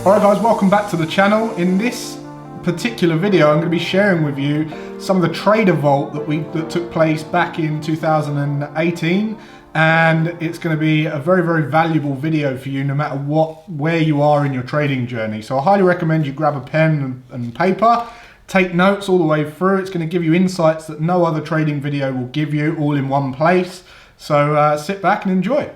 Alright guys, welcome back to the channel. In this particular video I'm going to be sharing with you some of the trader vault that took place back in 2018, and it's going to be a very valuable video for you no matter where you are in your trading journey. So I highly recommend you grab a pen and paper, take notes all the way through. It's going to give you insights that no other trading video will give you all in one place. So sit back and enjoy.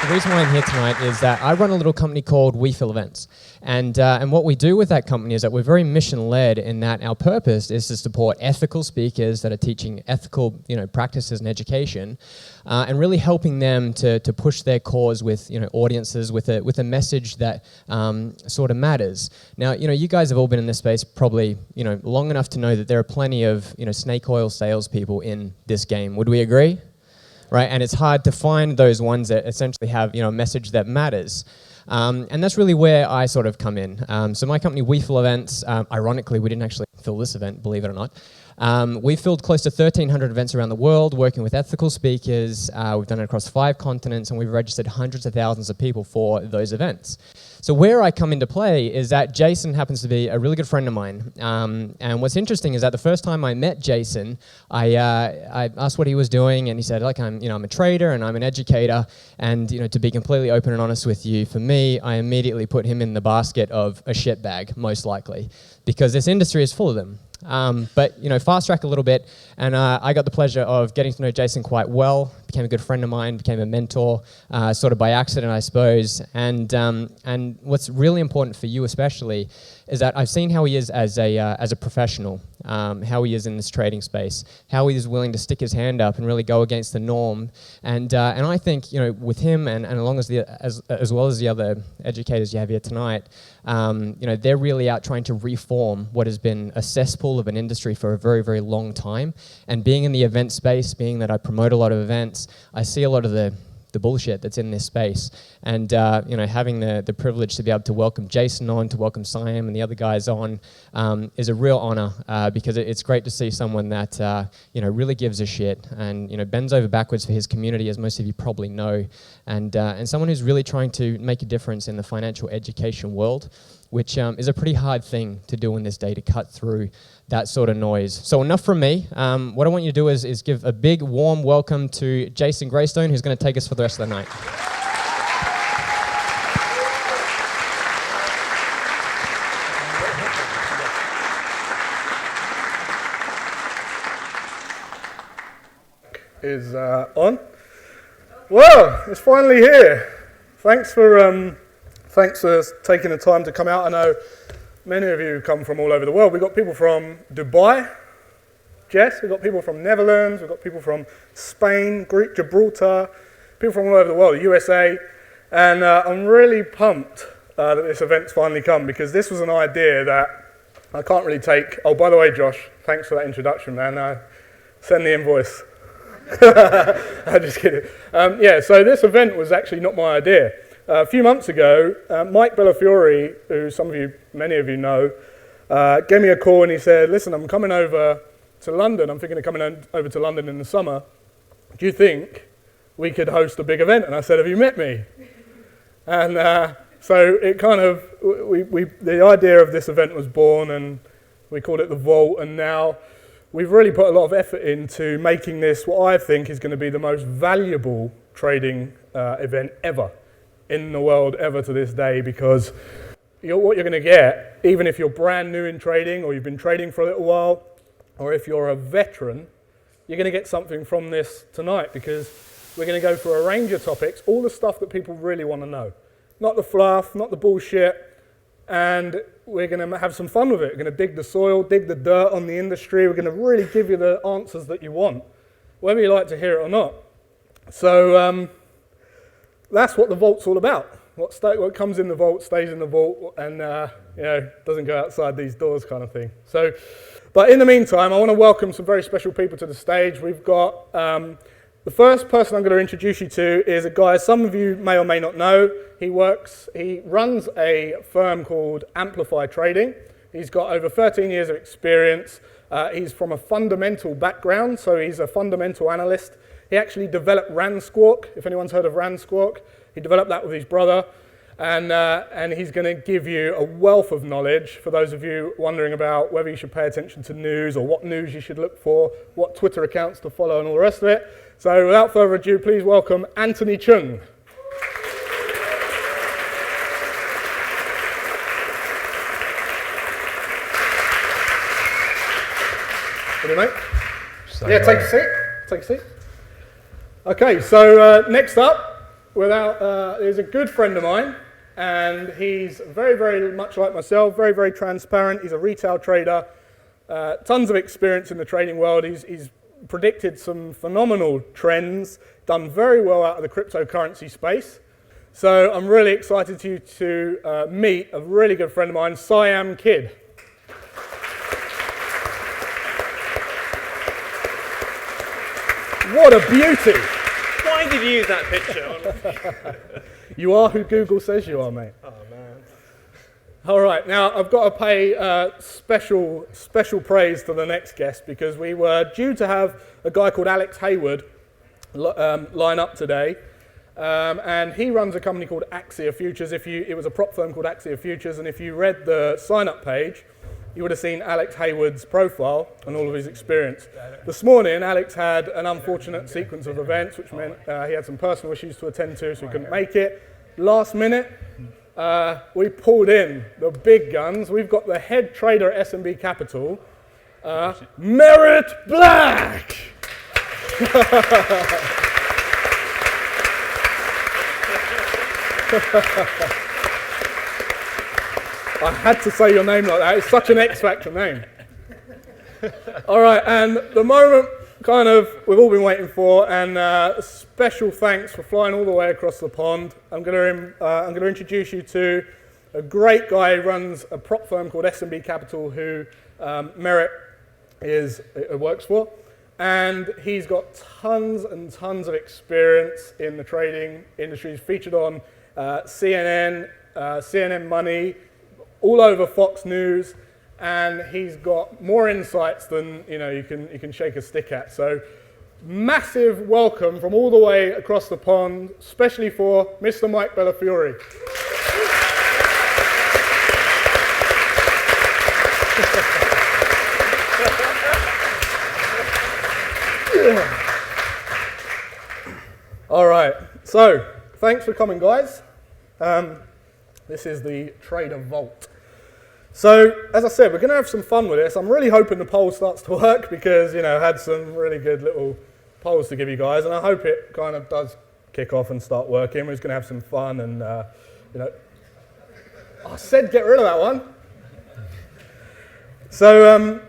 The reason why I'm here tonight is that I run a little company called We Fill Events, and what we do with that company is that we're very mission-led in that our purpose is to support ethical speakers that are teaching ethical, practices and education, and really helping them to push their cause with audiences with a message that sort of matters. Now, you guys have all been in this space probably long enough to know that there are plenty of snake oil salespeople in this game. Would we agree? Right, and it's hard to find those ones that essentially have a message that matters, and that's really where I sort of come in. So my company, We Fill Events, ironically, we didn't actually fill this event, believe it or not. We filled close to 1,300 events around the world, working with ethical speakers. We've done it across 5 continents, and we've registered hundreds of thousands of people for those events. So where I come into play is that Jason happens to be a really good friend of mine. And what's interesting is that the first time I met Jason, I asked what he was doing, and he said, I'm a trader and I'm an educator. And to be completely open and honest with you, for me, I immediately put him in the basket of a shitbag, most likely, because this industry is full of them. But fast track a little bit, and I got the pleasure of getting to know Jason quite well. Became a good friend of mine, became a mentor, sort of by accident, I suppose. And what's really important for you, especially, is that I've seen how he is as a professional, how he is in this trading space, how he is willing to stick his hand up and really go against the norm. And I think with him and along as well as the other educators you have here tonight, they're really out trying to reform what has been a cesspool of an industry for a very long time. And being in the event space, being that I promote a lot of events, I see a lot of the bullshit that's in this space, and having the privilege to be able to welcome Jason on, to welcome Siam and the other guys on, is a real honor, because it's great to see someone that really gives a shit and bends over backwards for his community, as most of you probably know, and someone who's really trying to make a difference in the financial education world, which is a pretty hard thing to do in this day, to cut through that sort of noise. So enough from me. What I want you to do is give a big warm welcome to Jason Graystone, who's going to take us for the rest of the night. Is on. Well, it's finally here. Thanks for taking the time to come out. I know many of you come from all over the world. We've got people from Dubai, Jess. We've got people from Netherlands. We've got people from Spain, Greek, Gibraltar, people from all over the world, USA. And I'm really pumped that this event's finally come, because this was an idea that I can't really take. Oh, by the way, Josh, thanks for that introduction, man. Send the invoice. I'm just kidding. So this event was actually not my idea. A few months ago, Mike Bellafiore, who many of you know, gave me a call and he said, listen, I'm coming over to London. I'm thinking of coming over to London in the summer. Do you think we could host a big event? And I said, have you met me? And so it kind of, the idea of this event was born, and we called it The Vault, and now we've really put a lot of effort into making this what I think is going to be the most valuable trading event ever in the world, ever to this day, because what you're going to get, even if you're brand new in trading, or you've been trading for a little while, or if you're a veteran, you're going to get something from this tonight, because we're going to go through a range of topics, all the stuff that people really want to know. Not the fluff, not the bullshit, and we're going to have some fun with it. We're going to dig the soil, dig the dirt on the industry. We're going to really give you the answers that you want, whether you like to hear it or not. So that's what the Vault's all about. what comes in the vault stays in the vault, and doesn't go outside these doors, kind of thing. So, but in the meantime, I want to welcome some very special people to the stage. We've got the first person I'm going to introduce you to is a guy some of you may or may not know. He runs a firm called Amplify Trading. He's got over 13 years of experience. He's from a fundamental background, so he's a fundamental analyst. He actually developed Rand Squawk, if anyone's heard of Rand Squawk. He developed that with his brother, and he's going to give you a wealth of knowledge for those of you wondering about whether you should pay attention to news or what news you should look for, what Twitter accounts to follow and all the rest of it. So without further ado, please welcome Anthony Chung. Ready, mate? Yeah, take a seat. Take a seat. Okay, so next up, is a good friend of mine, and he's very, very much like myself, very, very transparent. He's a retail trader, tons of experience in the trading world. He's predicted some phenomenal trends, done very well out of the cryptocurrency space. So I'm really excited to meet a really good friend of mine, Siam Kid. What a beauty! Why did you use that picture? You are who Google says you are, mate. Oh, man. All right, now I've got to pay special praise to the next guest because we were due to have a guy called Alex Hayward line up today, and he runs a company called Axia Futures. It was a prop firm called Axia Futures, and if you read the sign-up page, you would have seen Alex Hayward's profile and all of his experience. This morning, Alex had an unfortunate sequence of events, which meant he had some personal issues to attend to, so he couldn't make it. Last minute, we pulled in the big guns. We've got the head trader at S&B Capital, Merritt Black. I had to say your name like that. It's such an X Factor name. All right, and the moment we've all been waiting for, and special thanks for flying all the way across the pond. I'm going to introduce you to a great guy who runs a prop firm called S&B Capital, who Merritt works for, and he's got tons and tons of experience in the trading industry. He's featured on CNN, CNN Money, all over Fox News, and he's got more insights than you can shake a stick at. So, massive welcome from all the way across the pond, especially for Mr. Mike Bellafiore. All right. So, thanks for coming, guys. This is the Trader Vault. So, as I said, we're going to have some fun with this. I'm really hoping the poll starts to work because, I had some really good little polls to give you guys, and I hope it kind of does kick off and start working. We're just going to have some fun and, I said get rid of that one. So,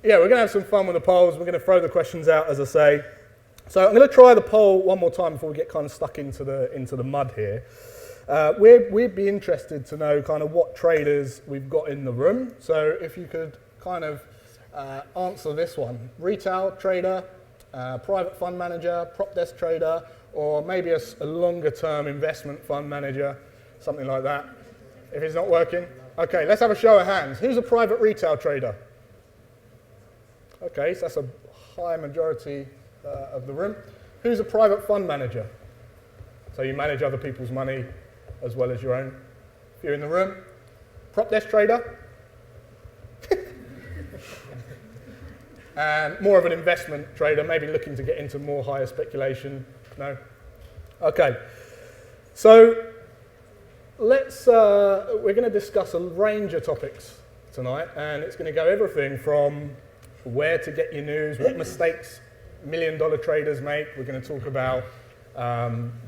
we're going to have some fun with the polls. We're going to throw the questions out, as I say. So, I'm going to try the poll one more time before we get kind of stuck into the mud here. We'd be interested to know kind of what traders we've got in the room. So if you could kind of answer this one. Retail trader, private fund manager, prop desk trader, or maybe a longer term investment fund manager, something like that. If it's not working. Okay, let's have a show of hands. Who's a private retail trader? Okay, so that's a high majority of the room. Who's a private fund manager? So you manage other people's money as well as your own. If you're in the room. Prop desk trader. And more of an investment trader, maybe looking to get into more higher speculation. No? Okay. So we're going to discuss a range of topics tonight, and it's going to go everything from where to get your news, what mistakes million-dollar traders make. We're going to talk about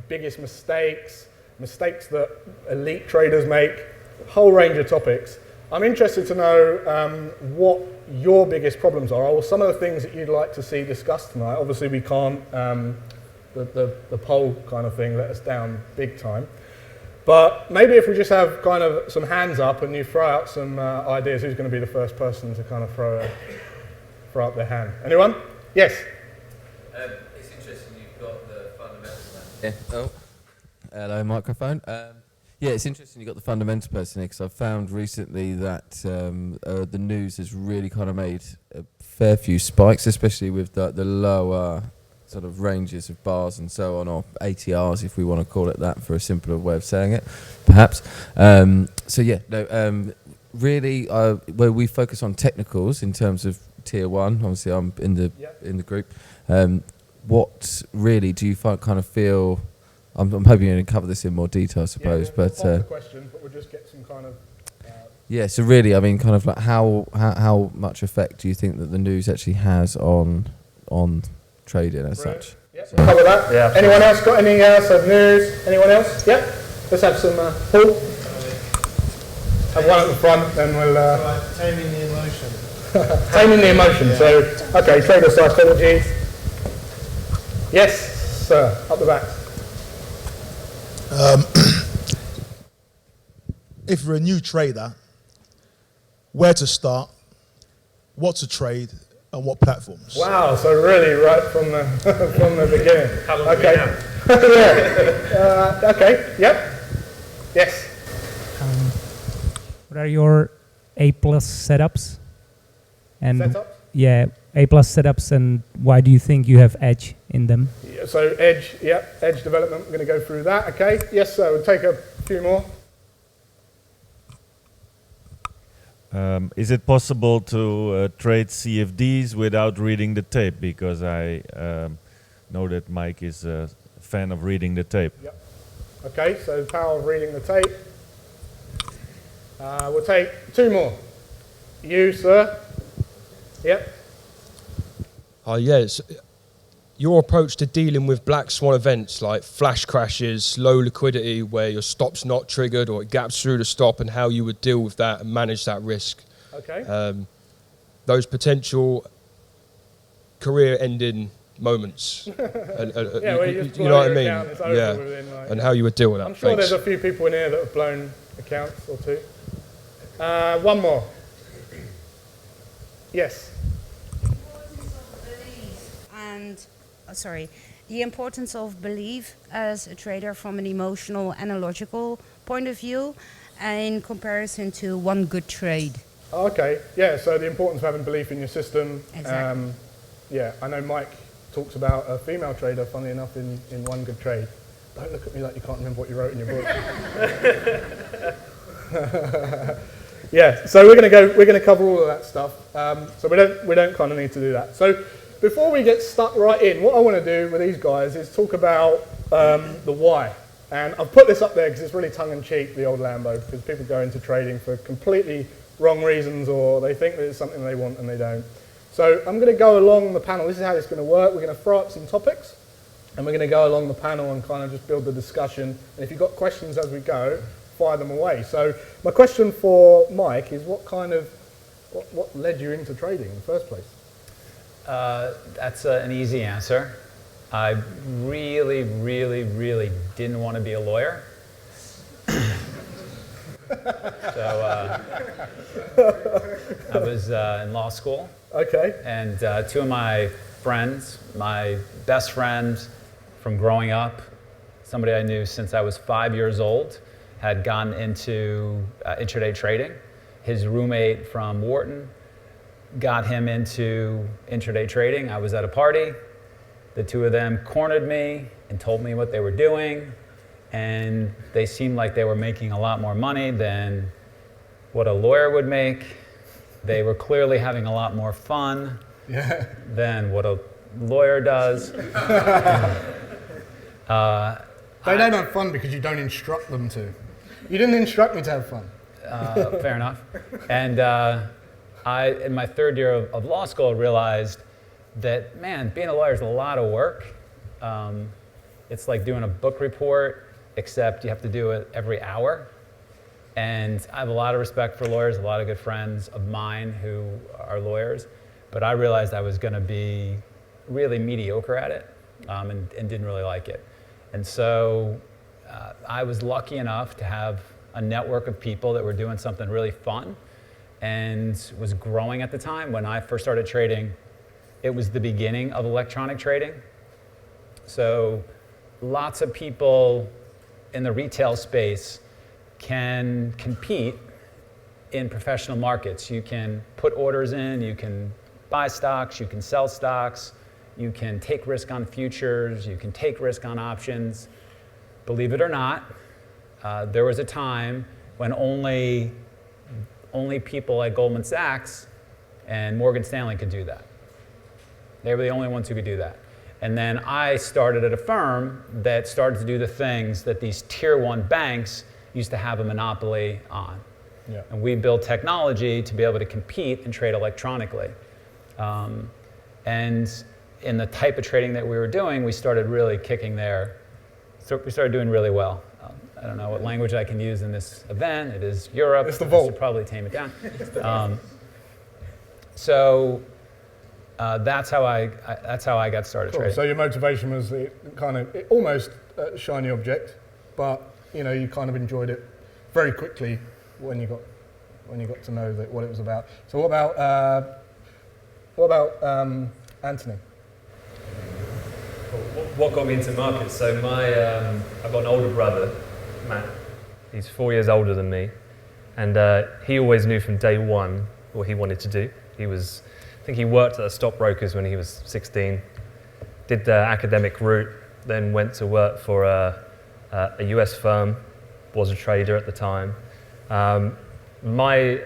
biggest mistakes that elite traders make, a whole range of topics. I'm interested to know what your biggest problems are, or some of the things that you'd like to see discussed tonight. Obviously, we can't, the poll kind of thing let us down big time. But maybe if we just have kind of some hands up and you throw out some ideas, who's going to be the first person to kind of throw up their hand? Anyone? Yes? It's interesting you've got the fundamental man. Yeah. Oh, hello, microphone. Yeah, it's interesting you've got the fundamental person here, because I've found recently that the news has really kind of made a fair few spikes, especially with the lower sort of ranges of bars and so on, or ATRs, if we want to call it that, for a simpler way of saying it, perhaps. So yeah, no, really, where we focus on technicals in terms of tier one. Obviously, I'm in the group. What really do you kind of feel? I'm hoping you're going to cover this in more detail, I suppose. We'll pop the question, but we'll just get some kind of. Yeah. So really, I mean, kind of like how much effect do you think that the news actually has on trading as such? Yeah, we'll cover that. Yeah. Anyone else got any news? Anyone else? Yep. Let's have some. Paul. Have one at the front, then we'll. Taming the emotion. Taming the emotion. Yeah. So, okay, trader psychology. Yes, sir. Up the back. If you're a new trader, where to start, what to trade, and what platforms? Wow, so really right from the from the beginning. How long okay. do we have? Yeah. Okay. Yep. Yes. What are your A+ setups? And Setups? yeah, A+ setups, and why do you think you have edge in them? Yeah, so edge. Yep. Edge development. We're going to go through that. Okay. Yes, sir. We'll take a few more. Is it possible to trade CFDs without reading the tape? Because I know that Mike is a fan of reading the tape. Yep. Okay, so the power of reading the tape. We'll take two more. You, sir. Yep. Yes. Your approach to dealing with black swan events like flash crashes, low liquidity, where your stop's not triggered or it gaps through the stop, and how you would deal with that and manage that risk. Okay. Those potential career-ending moments. You know what I mean? Yeah. And how you would deal with that. I'm sure Thanks. there's a few people in here that have blown accounts or two. One more. Yes. And the importance of belief as a trader from an emotional and a logical point of view in comparison to one good trade. Okay, yeah, so the importance of having belief in your system. Exactly. Yeah, I know Mike talks about a female trader, funnily enough, in one good trade. Don't look at me like you can't remember what you wrote in your book. Yeah, so we're going to cover all of that stuff. So we don't kind of need to do that. So before we get stuck right in, what I want to do with these guys is talk about the why. And I've put this up there because it's really tongue-in-cheek, the old Lambo, because people go into trading for completely wrong reasons, or they think that it's something they want and they don't. So I'm going to go along the panel. This is how it's going to work. We're going to throw up some topics, and we're going to go along the panel and kind of just build the discussion. And if you've got questions as we go, fire them away. So my question for Mike is, what led you into trading in the first place? That's an easy answer. I really, really, really didn't want to be a lawyer. So I was in law school. Okay. And two of my friends, my best friend from growing up, somebody I knew since I was 5 years old, had gotten into intraday trading. His roommate from Wharton got him into intraday trading. I was at a party. The two of them cornered me and told me what they were doing. And they seemed like they were making a lot more money than what a lawyer would make. They were clearly having a lot more fun than what a lawyer does. They don't have fun because you don't instruct them to. You didn't instruct me to have fun. Fair enough. And I, in my third year of law school, realized that, man, being a lawyer is a lot of work. It's like doing a book report, except you have to do it every hour. And I have a lot of respect for lawyers, a lot of good friends of mine who are lawyers, but I realized I was going to be really mediocre at it and didn't really like it. And so I was lucky enough to have a network of people that were doing something really fun and was growing at the time. When I first started trading, it was the beginning of electronic trading. So lots of people in the retail space can compete in professional markets. You can put orders in, you can buy stocks, you can sell stocks, you can take risk on futures, you can take risk on options. Believe it or not, there was a time when only people like Goldman Sachs and Morgan Stanley could do that. They were the only ones who could do that. And then I started at a firm that started to do the things that these tier 1 banks used to have a monopoly on. Yeah. And we built technology to be able to compete and trade electronically. And in the type of trading that we were doing, we started really kicking there. So we started doing really well. I don't know what language I can use in this event. It is Europe. It's the vault. I should probably tame it down. So that's how I got started Cool. trading. So your motivation was almost a shiny object, but you kind of enjoyed it very quickly when you got to know what it was about. So what about Anthony? What got me into markets? So I've got an older brother, Matt. He's 4 years older than me, and he always knew from day one what he wanted to do. I think he worked at a stockbrokers when he was 16, did the academic route, then went to work for a US firm, was a trader at the time. My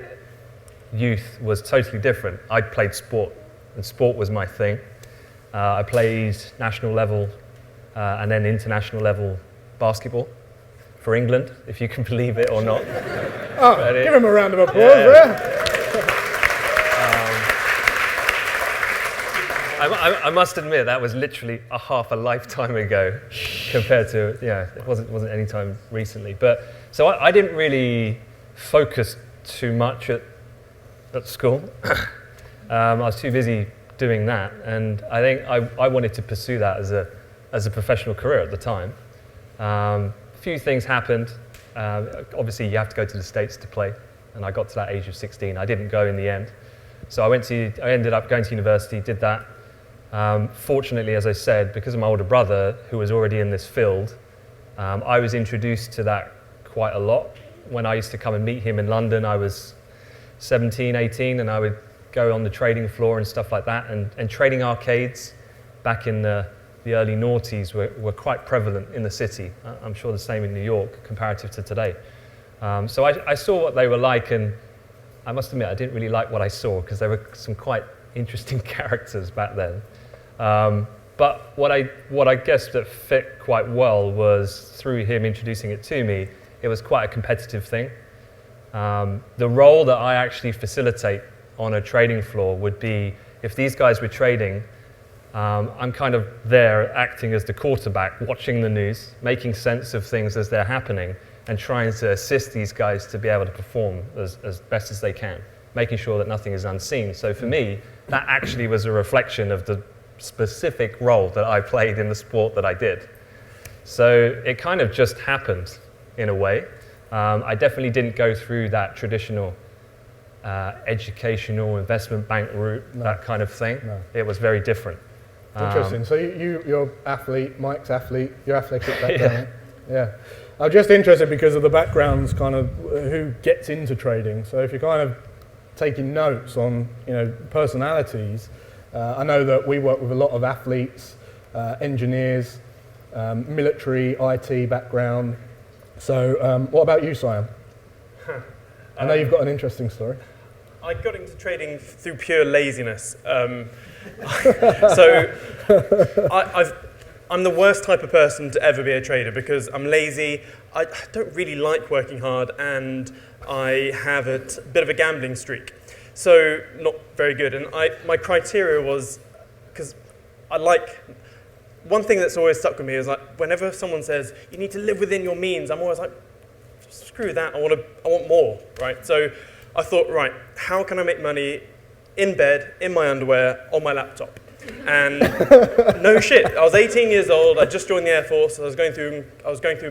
youth was totally different. I played sport, and sport was my thing. I played national level and then international level basketball for England, if you can believe it or not. Give him a round of applause there. I must admit that was literally half a lifetime ago compared to, it wasn't any time recently. But so I didn't really focus too much at school. I was too busy doing that, and I think I wanted to pursue that as a professional career at the time. A few things happened. Obviously, you have to go to the States to play, and I got to that age of 16. I didn't go in the end, so I ended up going to university, did that. Fortunately, as I said, because of my older brother, who was already in this field, I was introduced to that quite a lot. When I used to come and meet him in London, I was 17, 18, and I would go on the trading floor and stuff like that. And trading arcades back in the early noughties were quite prevalent in the city. I'm sure the same in New York, comparative to today. So I saw what they were like, and I must admit, I didn't really like what I saw, because there were some quite interesting characters back then. But what I guess that fit quite well was through him introducing it to me, it was quite a competitive thing. The role that I actually facilitate on a trading floor would be, if these guys were trading, I'm kind of there acting as the quarterback, watching the news, making sense of things as they're happening, and trying to assist these guys to be able to perform as best as they can, making sure that nothing is unseen. So for me, that actually was a reflection of the specific role that I played in the sport that I did. So it kind of just happened in a way. I definitely didn't go through that traditional educational investment bank route, that kind of thing. No. It was very different. Interesting. So you're athlete, Mike's athlete, your athletic background. Yeah. I'm just interested because of the backgrounds, kind of who gets into trading. So if you're kind of taking notes on, personalities, I know that we work with a lot of athletes, engineers, military, IT background. So what about you, Siam? I know you've got an interesting story. I got into trading through pure laziness. I'm the worst type of person to ever be a trader because I'm lazy, I don't really like working hard, and I have a bit of a gambling streak. So not very good. And my criteria was, because one thing that's always stuck with me is like, whenever someone says, you need to live within your means, I'm always like, screw that, I want more, right? So I thought, right, how can I make money in bed, in my underwear, on my laptop? And no shit, I was 18 years old, I just joined the Air Force, I was going through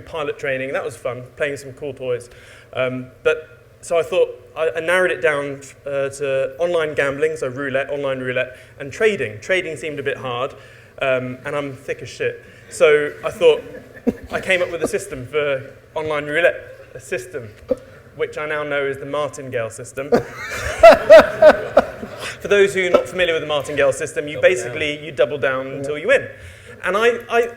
pilot training, that was fun, playing some cool toys. So I thought, I narrowed it down to online gambling, so online roulette, and trading. Trading seemed a bit hard, and I'm thick as shit. So I thought, I came up with a system for online roulette, a system, which I now know is the Martingale System. For those who are not familiar with the Martingale System, you double down until you win. And I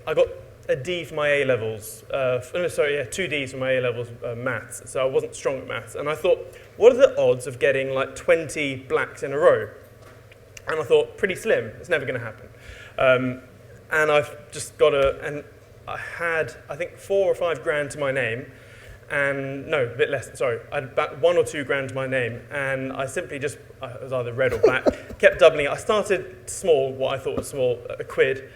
got a D for my A levels. 2 Ds for my A levels maths. So I wasn't strong at maths. And I thought, what are the odds of getting like 20 blacks in a row? And I thought, pretty slim. It's never going to happen. And I've just got and I had, I think, 4 or 5 grand to my name. And no, a bit less, sorry. I had about 1 or 2 grand to my name, and I simply just, it was either red or black, kept doubling it. I started small, what I thought was small, a quid,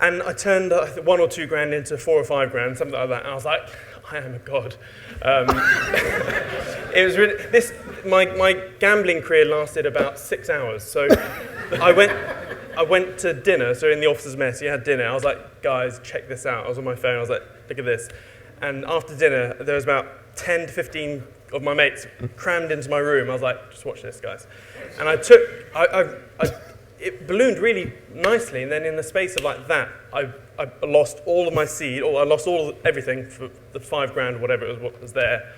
and I turned 1 or 2 grand into 4 or 5 grand, something like that, and I was like, I am a god. It was really, my gambling career lasted about 6 hours, so I went to dinner, so in the officer's mess, you had dinner. I was like, guys, check this out. I was on my phone, I was like, look at this. And after dinner, there was about 10 to 15 of my mates crammed into my room. I was like, just watch this, guys. And it ballooned really nicely, and then in the space of like that, I lost all of my seed, or I lost everything for the 5 grand, whatever it was, what was there.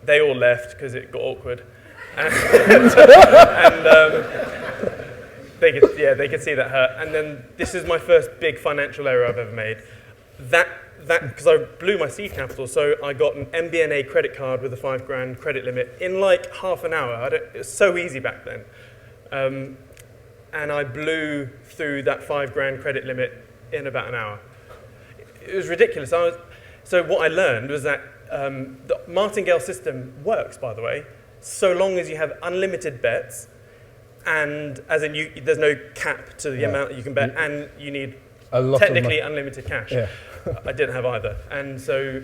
They all left because it got awkward. They could see that hurt. And then this is my first big financial error I've ever made. Because I blew my seed capital, so I got an MBNA credit card with a 5 grand credit limit in like half an hour. It was so easy back then. And I blew through that 5 grand credit limit in about an hour. It was ridiculous. So what I learned was that the Martingale system works, by the way, so long as you have unlimited bets, and as in there's no cap to the amount that you can bet, and you need technically unlimited cash. Yeah. I didn't have either. And so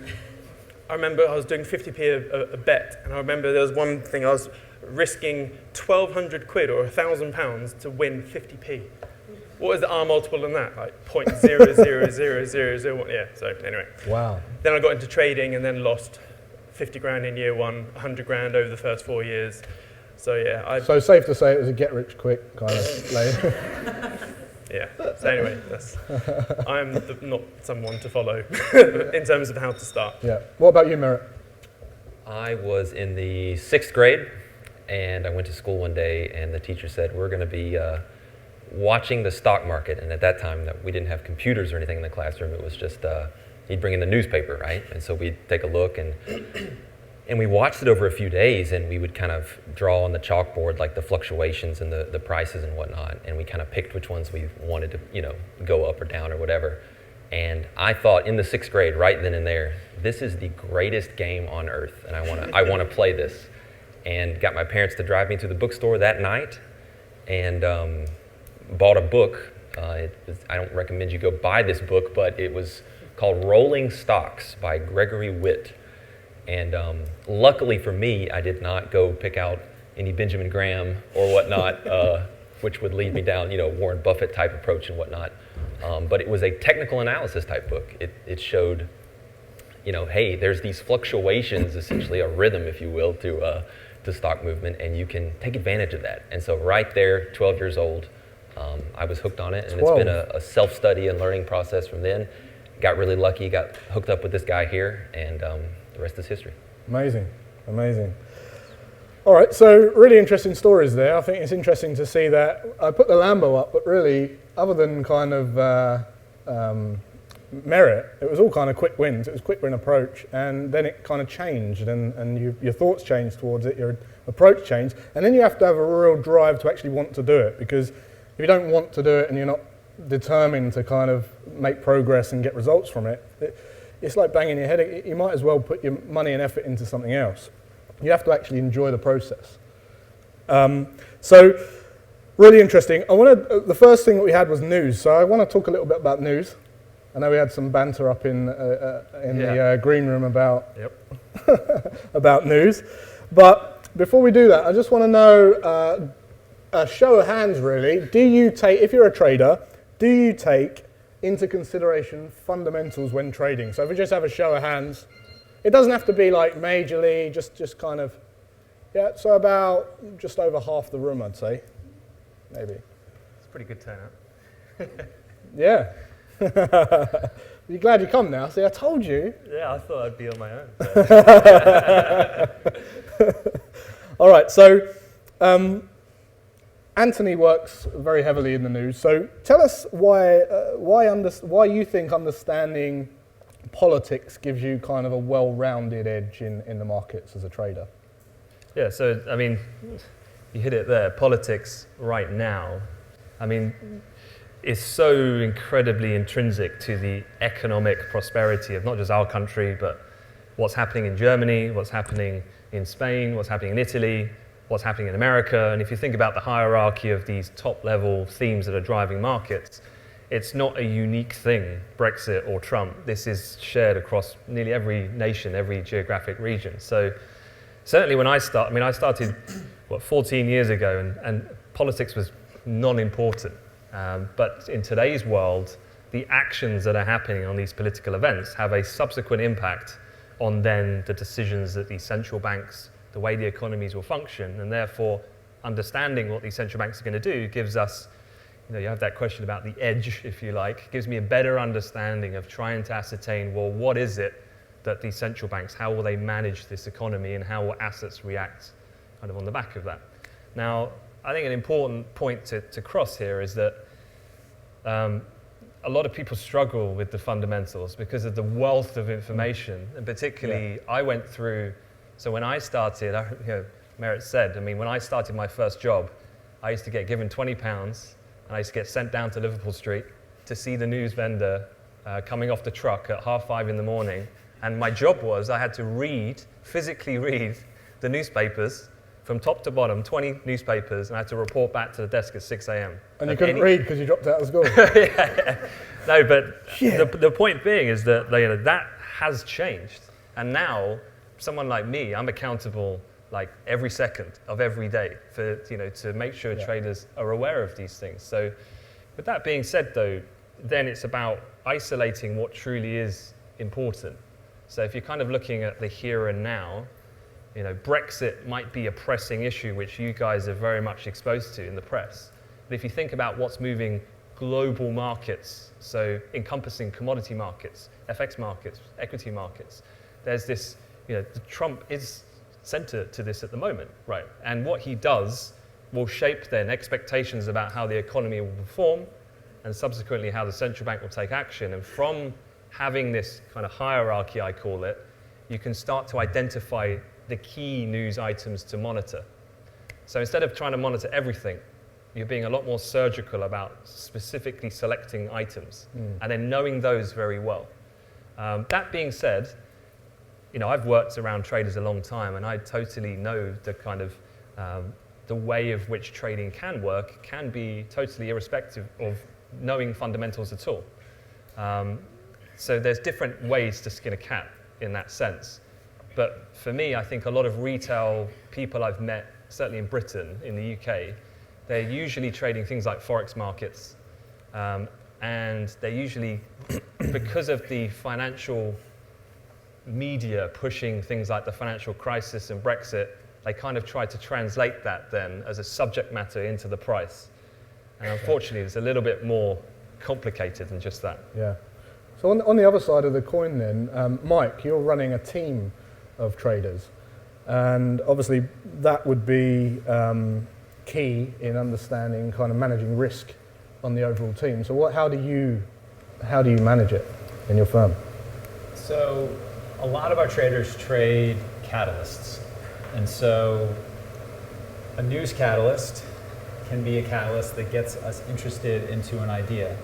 I remember I was doing 50p a bet, and I remember there was one thing I was risking 1,200 quid or £1,000 to win 50p. What is the R multiple on that? Like 0.00001. Yeah, so anyway. Wow. Then I got into trading and then lost 50 grand in year 1, 100 grand over the first 4 years. So yeah. So safe to say it was a get rich quick kind of lane. Yeah. So anyway, I'm not someone to follow in terms of how to start. Yeah. What about you, Merritt? I was in the 6th grade, and I went to school one day, and the teacher said, we're going to be watching the stock market. And at that time, we didn't have computers or anything in the classroom. It was just, he'd bring in the newspaper, right? And so we'd take a look, and we watched it over a few days, and we would kind of draw on the chalkboard like the fluctuations and the prices and whatnot, and we kind of picked which ones we wanted to, go up or down or whatever. And I thought in the 6th grade, right then and there, this is the greatest game on earth, and I want to play this. And got my parents to drive me to the bookstore that night, and bought a book. I don't recommend you go buy this book, but it was called Rolling Stocks by Gregory Witt. And luckily for me, I did not go pick out any Benjamin Graham or whatnot, which would lead me down, Warren Buffett type approach and whatnot. But it was a technical analysis type book. It showed, hey, there's these fluctuations, essentially a rhythm, if you will, to stock movement, and you can take advantage of that. And so right there, 12 years old, I was hooked on it, and 12. It's been a self-study and learning process from then. Got really lucky, got hooked up with this guy here, and the rest is history. Amazing, amazing. All right, so really interesting stories there. I think it's interesting to see that. I put the Lambo up, but really, other than kind of merit, it was all kind of quick wins. It was quick win approach, and then it kind of changed, and your thoughts changed towards it, your approach changed, and then you have to have a real drive to actually want to do it, because if you don't want to do it and you're not determined to kind of make progress and get results from it, it's like banging your head. You might as well put your money and effort into something else. You have to actually enjoy the process. So, really interesting. The first thing that we had was news. So I want to talk a little bit about news. I know we had some banter up in the green room about about news. But before we do that, I just want to know, a show of hands really, do you take, if you're a trader, do you take into consideration fundamentals when trading? So if we just have a show of hands, it doesn't have to be like majorly, just kind of, yeah, so about just over half the room, I'd say, maybe. It's a pretty good turnout. Yeah. You're glad you come now. See, I told you. Yeah, I thought I'd be on my own. All right, so Anthony works very heavily in the news. So tell us why you think understanding politics gives you kind of a well-rounded edge in the markets as a trader. Yeah, so, I mean, you hit it there. Politics right now, I mean, is so incredibly intrinsic to the economic prosperity of not just our country, but what's happening in Germany, what's happening in Spain, what's happening in Italy, what's happening in America. And if you think about the hierarchy of these top-level themes that are driving markets, it's not a unique thing, Brexit or Trump. This is shared across nearly every nation, every geographic region. So certainly when I started, 14 years ago, and politics was non-important. But in today's world, the actions that are happening on these political events have a subsequent impact on then the decisions that these central banks, the way the economies will function, and therefore understanding what these central banks are going to do gives us, you have that question about the edge, if you like, gives me a better understanding of trying to ascertain, well, what is it that these central banks, how will they manage this economy and how will assets react kind of on the back of that? Now, I think an important point to cross here is that a lot of people struggle with the fundamentals because of the wealth of information, and particularly I went through, so when I started, Merritt said, when I started my first job, I used to get given £20 and I used to get sent down to Liverpool Street to see the news vendor coming off the truck at 5:30 in the morning, and my job was I had to physically read the newspapers from top to bottom, 20 newspapers, and I had to report back to the desk at 6 a.m. And you couldn't read because you dropped out of school? Yeah. No, but the point being is that that has changed. And now, someone like me, I'm accountable like every second of every day for, to make sure traders are aware of these things. So with that being said, though, then it's about isolating what truly is important. So if you're kind of looking at the here and now, Brexit might be a pressing issue which you guys are very much exposed to in the press. But if you think about what's moving global markets, so encompassing commodity markets, FX markets, equity markets, there's this, Trump is center to this at the moment, right? And what he does will shape then expectations about how the economy will perform and subsequently how the central bank will take action. And from having this kind of hierarchy, I call it, you can start to identify the key news items to monitor. So instead of trying to monitor everything, you're being a lot more surgical about specifically selecting items and then knowing those very well. That being said, I've worked around traders a long time and I totally know the kind of the way of which trading can work can be totally irrespective of knowing fundamentals at all. So there's different ways to skin a cat in that sense. But for me, I think a lot of retail people I've met, certainly in Britain, in the UK, they're usually trading things like forex markets. And they're usually, because of the financial media pushing things like the financial crisis and Brexit, they kind of try to translate that then as a subject matter into the price. And unfortunately, it's a little bit more complicated than just that. Yeah. So on the other side of the coin then, Mike, you're running a team of traders. And obviously that would be key in understanding kind of managing risk on the overall team. So how do you manage it in your firm? So a lot of our traders trade catalysts. And so a news catalyst can be a catalyst that gets us interested into an idea.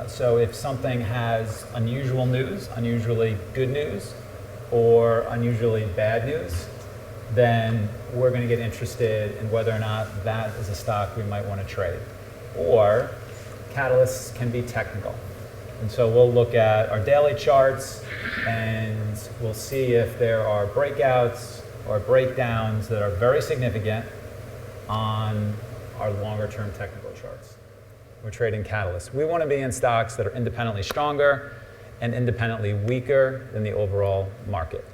So if something has unusual news, unusually good news, or unusually bad news, then we're going to get interested in whether or not that is a stock we might want to trade. Or catalysts can be technical. And so we'll look at our daily charts and we'll see if there are breakouts or breakdowns that are very significant on are longer-term technical charts. We're trading catalysts. We want to be in stocks that are independently stronger and independently weaker than the overall market.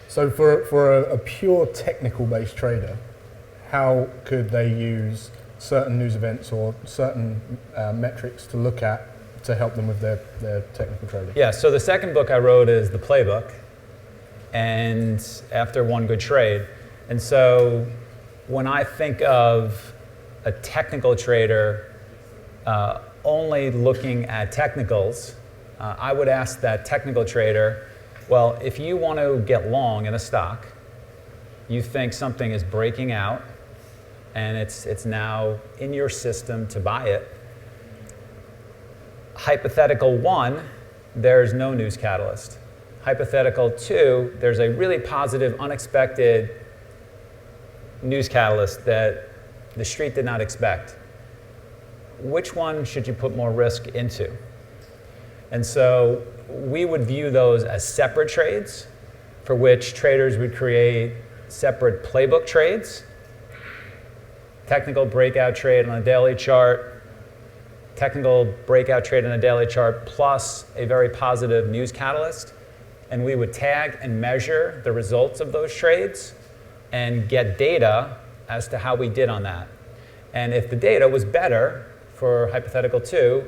So for a pure technical-based trader, how could they use certain news events or certain metrics to look at to help them with their technical trading? Yeah, so the second book I wrote is The Playbook, and after one good trade. And so when I think of a technical trader only looking at technicals, I would ask that technical trader, well, if you want to get long in a stock, you think something is breaking out and it's now in your system to buy it. Hypothetical 1, there's no news catalyst. Hypothetical 2, there's a really positive, unexpected news catalyst that the street did not expect. Which one should you put more risk into? And so we would view those as separate trades, for which traders would create separate playbook trades, technical breakout trade on a daily chart, technical breakout trade on a daily chart, plus a very positive news catalyst. And we would tag and measure the results of those trades and get data as to how we did on that. And if the data was better for hypothetical 2,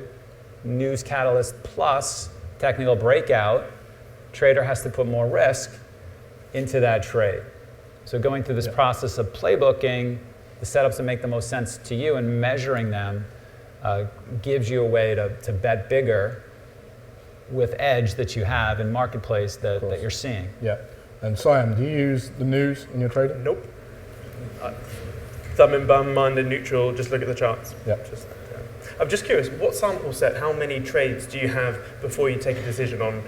news catalyst plus technical breakout, trader has to put more risk into that trade. So going through this process of playbooking, the setups that make the most sense to you and measuring them gives you a way to bet bigger with edge that you have in marketplace that you're seeing. Yeah. And Siam, do you use the news in your trading? Nope. Thumb in bum, mind in neutral, just look at the charts. Yeah. I'm just curious, what sample set, how many trades do you have before you take a decision on,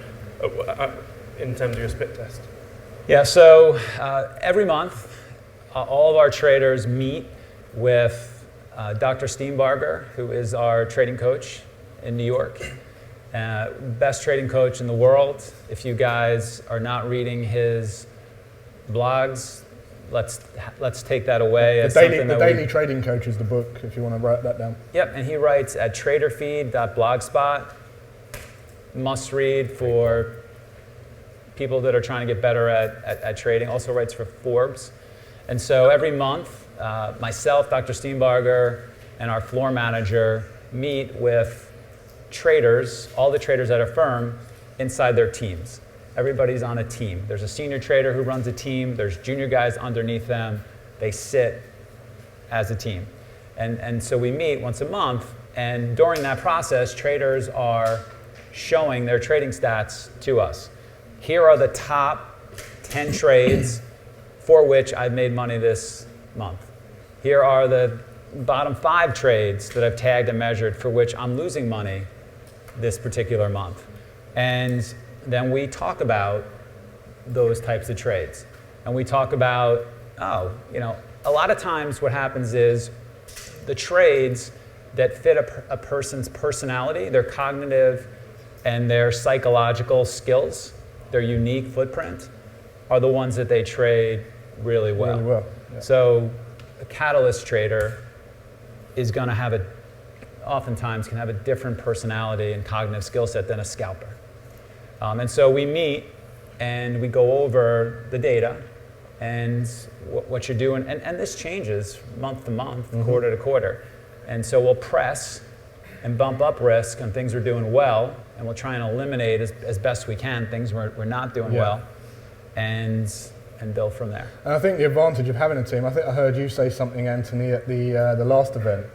in terms of your split test? Yeah, so every month, all of our traders meet with Dr. Steenbarger, who is our trading coach in New York. Best trading coach in the world. If you guys are not reading his blogs, let's take that away. The Daily Trading Coach is the book, if you want to write that down. Yep, and he writes at traderfeed.blogspot. Must read for people that are trying to get better at trading. Also writes for Forbes. And so every month, myself, Dr. Steenbarger, and our floor manager meet with traders, all the traders at our firm, inside their teams. Everybody's on a team. There's a senior trader who runs a team. There's junior guys underneath them. They sit as a team. And so we meet once a month, and during that process, traders are showing their trading stats to us. Here are the top 10 trades for which I've made money this month. Here are the bottom 5 trades that I've tagged and measured for which I'm losing money this particular month. And then we talk about those types of trades. And we talk about, a lot of times what happens is the trades that fit a person's personality, their cognitive and their psychological skills, their unique footprint, are the ones that they trade really well. Really well, yeah. So a catalyst trader is going to oftentimes can have a different personality and cognitive skill set than a scalper. And so we meet and we go over the data and what you're doing. And this changes month to month, quarter to quarter. And so we'll press and bump up risk on things we're doing well, and we'll try and eliminate as best we can things we're not doing well, and build from there. And I think the advantage of having a team, I think I heard you say something, Anthony, at the last event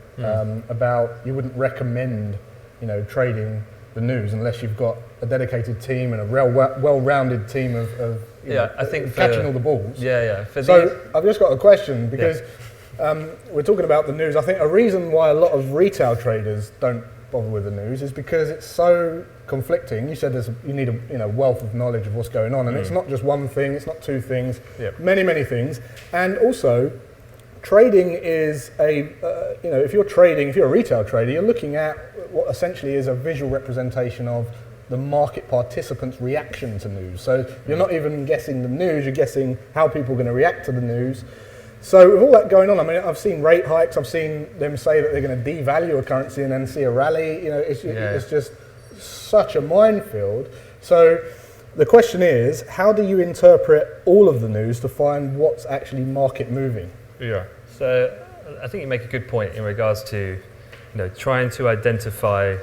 about you wouldn't recommend trading the news unless you've got a dedicated team and a real well-rounded team of I think catching all the balls. So I've just got a question because we're talking about the news. I think a reason why a lot of retail traders don't bother with the news is because it's so conflicting. You said you need a wealth of knowledge of what's going on, and it's not just one thing, it's not two things, many things. And also, trading is if you're a retail trader, you're looking at what essentially is a visual representation of the market participants' reaction to news. So you're not even guessing the news, you're guessing how people are going to react to the news. So with all that going on, I mean, I've seen rate hikes. I've seen them say that they're going to devalue a currency and then see a rally. You know, it's just such a minefield. So the question is, how do you interpret all of the news to find what's actually market moving? Yeah. So I think you make a good point in regards to, trying to identify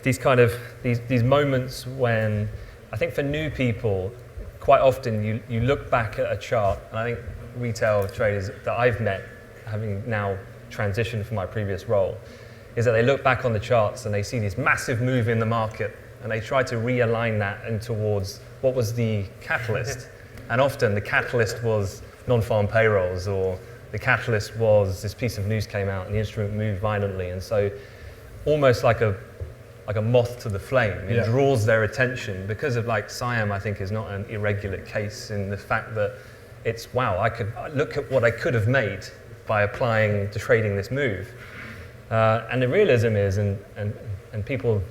these kind of these moments when, I think for new people, quite often you look back at a chart, and I think retail traders that I've met, having now transitioned from my previous role, is that they look back on the charts and they see this massive move in the market, and they try to realign that in towards what was the catalyst. And often the catalyst was non-farm payrolls, or the catalyst was this piece of news came out and the instrument moved violently. And so almost like a moth to the flame, it draws their attention because of, like, Siam, I think, is not an irregular case in the fact that it's, wow, I could look at what I could have made by applying to trading this move. And the realism is, and people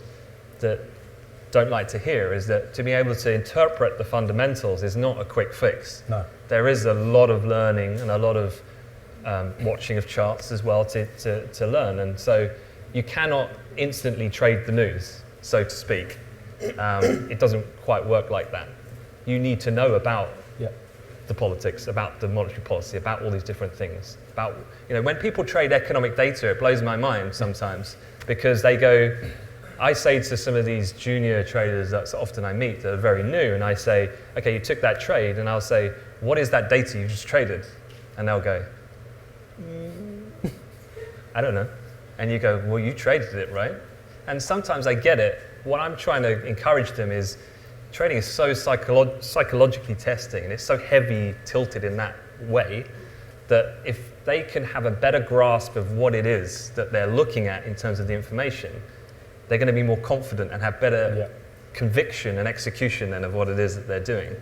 that don't like to hear, is that to be able to interpret the fundamentals is not a quick fix. No. There is a lot of learning and a lot of watching of charts as well to learn. And so you cannot instantly trade the news, so to speak. It doesn't quite work like that. You need to know about the politics, about the monetary policy, about all these different things. About, when people trade economic data, it blows my mind sometimes, because they go, I say to some of these junior traders that often I meet that are very new, and I say, okay, you took that trade, and I'll say, what is that data you just traded? And they'll go, I don't know. And you go, well, you traded it, right? And sometimes I get it. What I'm trying to encourage them is, trading is so psychologically testing, and it's so heavy tilted in that way, that if they can have a better grasp of what it is that they're looking at in terms of the information, they're going to be more confident and have better conviction and execution then of what it is that they're doing.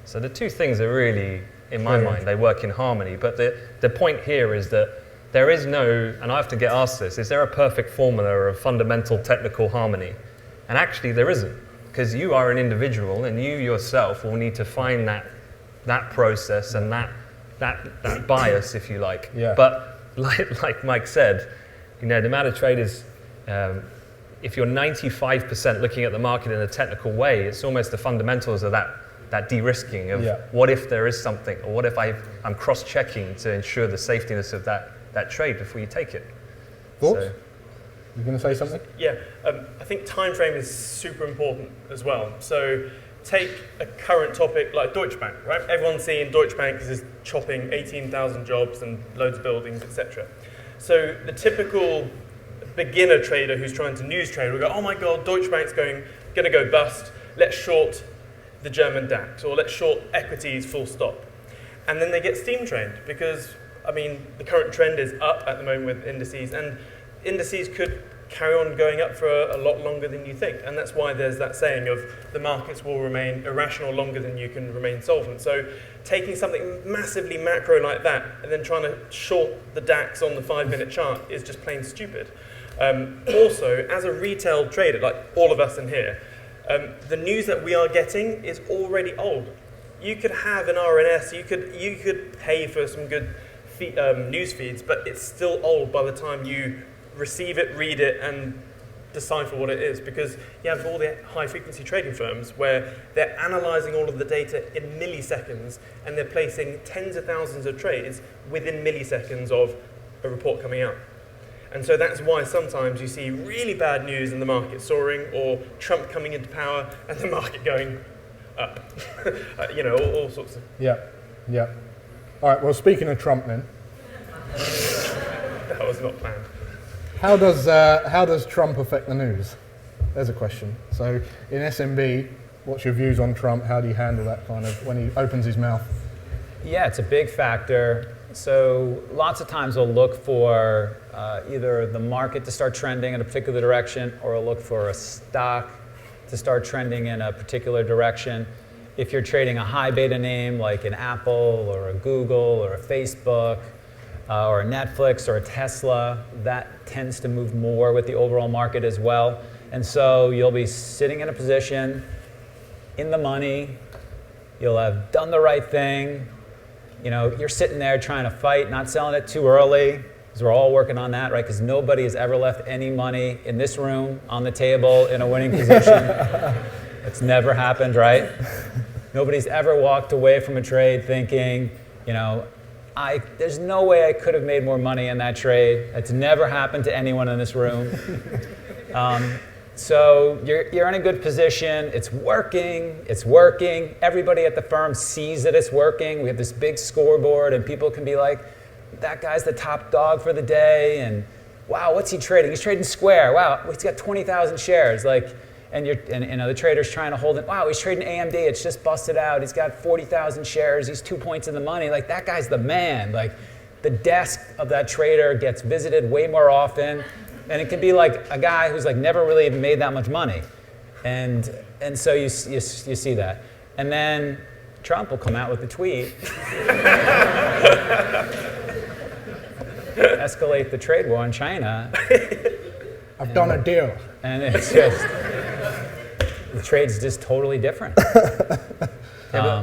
So the two things are really, in my mind, they work in harmony. But the point here is that there is no, and I often get asked this, is there a perfect formula or a fundamental technical harmony? And actually there isn't, because you are an individual and you yourself will need to find that process and that bias, if you like. Yeah. But like Mike said, the amount of traders, if you're 95% looking at the market in a technical way, it's almost the fundamentals of that de-risking of what if there is something, or what if I'm cross-checking to ensure the safetiness of that trade before you take it. Thoughts? You're going to say something? Yeah, I think time frame is super important as well. So take a current topic like Deutsche Bank, right? Everyone's seeing Deutsche Bank is chopping 18,000 jobs and loads of buildings, etc. So the typical beginner trader who's trying to news trade will go, oh my God, Deutsche Bank's going to go bust. Let's short the German DAX, or let's short equities full stop. And then they get steam trained because, I mean, the current trend is up at the moment with indices, and indices could carry on going up for a lot longer than you think. And that's why there's that saying of the markets will remain irrational longer than you can remain solvent. So taking something massively macro like that and then trying to short the DAX on the 5-minute chart is just plain stupid. Also, as a retail trader, like all of us in here, the news that we are getting is already old. You could have an RNS, you could pay for some good news feeds, but it's still old by the time you receive it, read it, and decipher what it is, because you have all the high-frequency trading firms where they're analysing all of the data in milliseconds, and they're placing tens of thousands of trades within milliseconds of a report coming out. And so that's why sometimes you see really bad news in the market soaring, or Trump coming into power and the market going up. All sorts of... Yeah. All right, well, speaking of Trump then. That was not planned. How does Trump affect the news? There's a question. So in SMB, what's your views on Trump? How do you handle that kind of when he opens his mouth? Yeah, it's a big factor. So lots of times we'll look for either the market to start trending in a particular direction, or we'll look for a stock to start trending in a particular direction. If you're trading a high beta name like an Apple or a Google or a Facebook or a Netflix or a Tesla, that tends to move more with the overall market as well. And so you'll be sitting in a position in the money, you'll have done the right thing, you know, you're sitting there trying to fight, not selling it too early, because we're all working on that, right? Because nobody has ever left any money in this room on the table in a winning position. It's never happened, right? Nobody's ever walked away from a trade thinking, you know, there's no way I could have made more money in that trade. It's never happened to anyone in this room. So you're in a good position. It's working. It's working. Everybody at the firm sees that it's working. We have this big scoreboard, and people can be like, that guy's the top dog for the day, and wow, what's he trading? He's trading Square. Wow, he's got 20,000 shares. Like, and you know, the trader's trying to hold it. Wow, he's trading AMD. It's just busted out. He's got 40,000 shares. He's 2 points in the money. Like, that guy's the man. Like, the desk of that trader gets visited way more often. And it can be like a guy who's like never really even made that much money. And so you see that. And then Trump will come out with a tweet. Escalate the trade war in China. I've done a deal. And it's just, the trade's just totally different.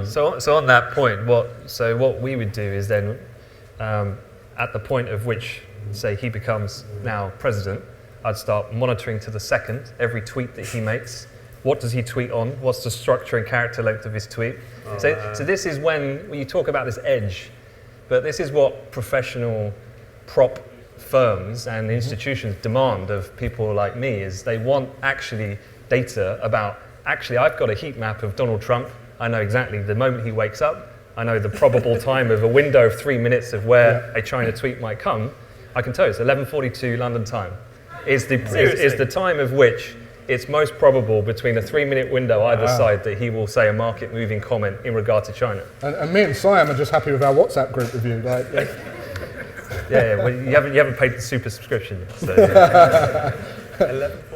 So on that point, what we would do is then, at the point of which, say, he becomes now president, I'd start monitoring to the second every tweet that he makes. What does he tweet on? What's the structure and character length of his tweet? So this is when you talk about this edge, but this is what professional prop firms and institutions demand of people like me, is they want actually data about, actually I've got a heat map of Donald Trump. I know exactly the moment he wakes up. I know the probable time of a window of 3 minutes of where a China tweet might come. I can tell you, it's 11:42 London time. Is the time of which it's most probable between a 3-minute window either side that he will say a market-moving comment in regard to China. And me and Siam are just happy with our WhatsApp group review. Like, Well, you haven't paid the super subscription yet.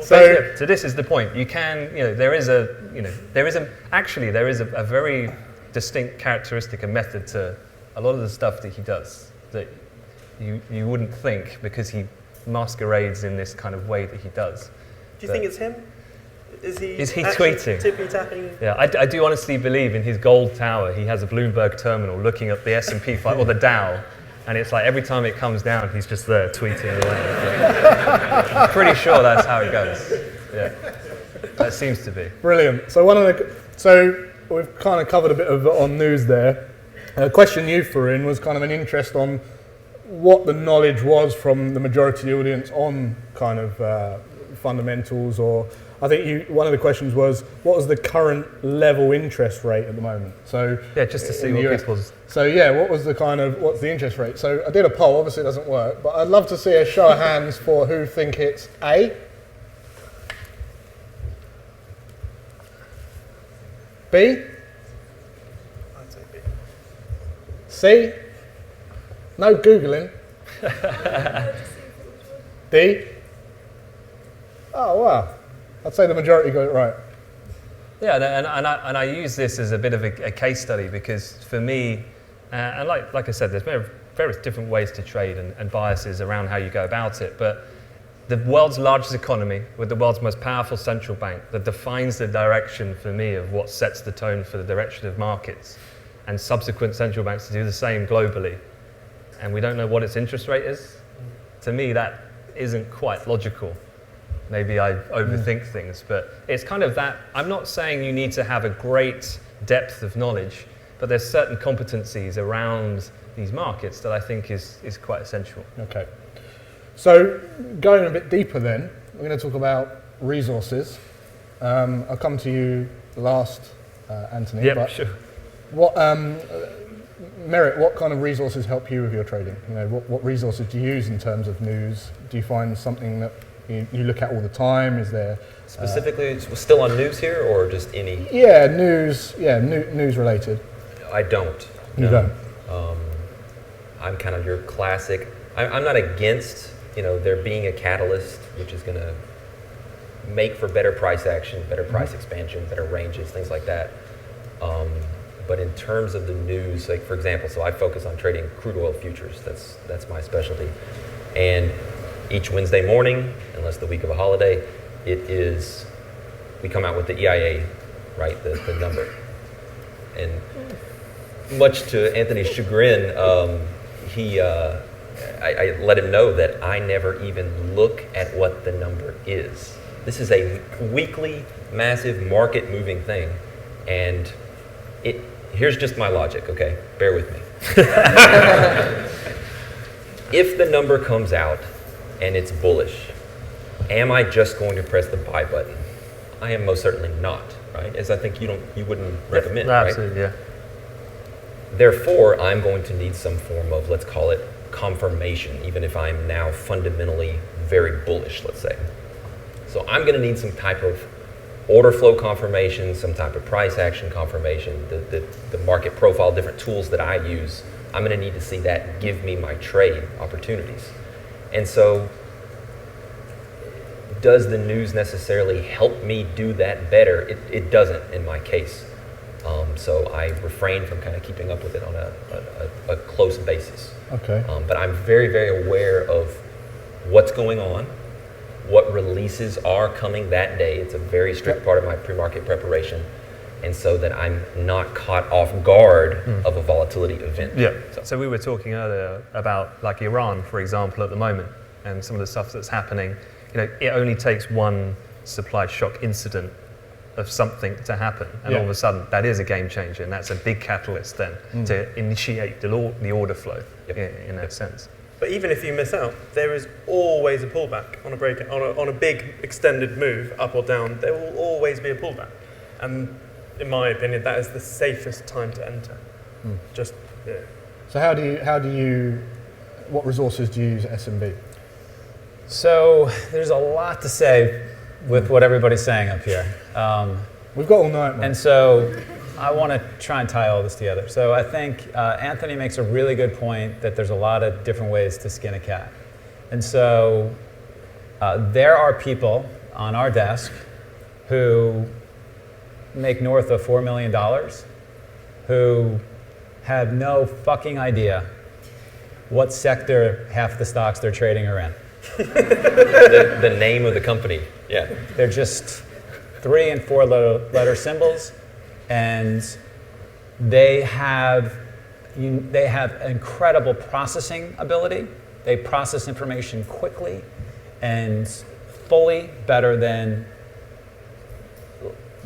So this is the point. You can, there is a very distinct characteristic and method to a lot of the stuff that he does that you wouldn't think, because he masquerades in this kind of way that he does. Do you think it's him? Is he tweeting? Tippy-tapping? Yeah, I do honestly believe in his gold tower he has a Bloomberg terminal looking at the S&P 5 or the Dow, and it's like every time it comes down he's just there tweeting away. I'm pretty sure that's how it goes. Yeah, that seems to be. Brilliant. So we've kind of covered a bit of on news there. A question you threw in was kind of an interest on what the knowledge was from the majority of the audience on kind of fundamentals, or I think one of the questions was, what was the current level interest rate at the moment? So yeah, just to see what people's. So yeah, what's the interest rate? So I did a poll. Obviously, it doesn't work, but I'd love to see a show of hands for who think it's A, B, I'd say B, C. No Googling. D. Oh wow. I'd say the majority got it right. Yeah, and I use this as a bit of a case study, because for me, and like I said, there's various different ways to trade and biases around how you go about it, but the world's largest economy with the world's most powerful central bank that defines the direction for me of what sets the tone for the direction of markets, and subsequent central banks to do the same globally, and we don't know what its interest rate is. To me, that isn't quite logical. Maybe I overthink things, but it's kind of that. I'm not saying you need to have a great depth of knowledge, but there's certain competencies around these markets that I think is quite essential. Okay. So going a bit deeper then, we're going to talk about resources. I'll come to you last, Anthony. Yeah, but sure. Merritt, what kind of resources help you with your trading? What resources do you use in terms of news? Do you find something that you look at all the time? Is there specifically still on news here, or just any? Yeah, news. Yeah, news related. I don't. You don't. I'm kind of your classic. I'm not against there being a catalyst which is going to make for better price action, better price expansion, better ranges, things like that. But in terms of the news, like for example, so I focus on trading crude oil futures. That's my specialty, and each Wednesday morning, unless the week of a holiday, we come out with the EIA, right, the number. And much to Anthony's chagrin, I let him know that I never even look at what the number is. This is a weekly, massive, market-moving thing, and here's just my logic, okay? Bear with me. If the number comes out and it's bullish, am I just going to press the buy button? I am most certainly not, right? As I think you wouldn't recommend, right? Absolutely, yeah. Therefore, I'm going to need some form of, let's call it, confirmation, even if I'm now fundamentally very bullish, let's say. So I'm going to need some type of order flow confirmation, some type of price action confirmation, the market profile, different tools that I use. I'm going to need to see that give me my trade opportunities. And so, does the news necessarily help me do that better? It doesn't in my case. So I refrain from kind of keeping up with it on a close basis. Okay. But I'm very, very aware of what's going on, what releases are coming that day. It's a very strict part of my pre-market preparation. And so that I'm not caught off guard of a volatility event. Yeah. So we were talking earlier about like Iran, for example, at the moment, and some of the stuff that's happening. You know, it only takes one supply shock incident of something to happen, and all of a sudden that is a game changer, and that's a big catalyst then to initiate the order flow in that sense. But even if you miss out, there is always a pullback on a break, on a big extended move up or down. There will always be a pullback, and in my opinion, that is the safest time to enter. Just So what resources do you use at SMB? So there's a lot to say with what everybody's saying up here. We've got all night, man. And so I want to try and tie all this together. So I think Anthony makes a really good point that there's a lot of different ways to skin a cat. And so there are people on our desk who make north of $4 million who have no fucking idea what sector half the stocks they're trading are in. The name of the company, yeah. They're just 3 and 4 letter symbols, and they have incredible processing ability. They process information quickly and fully, better than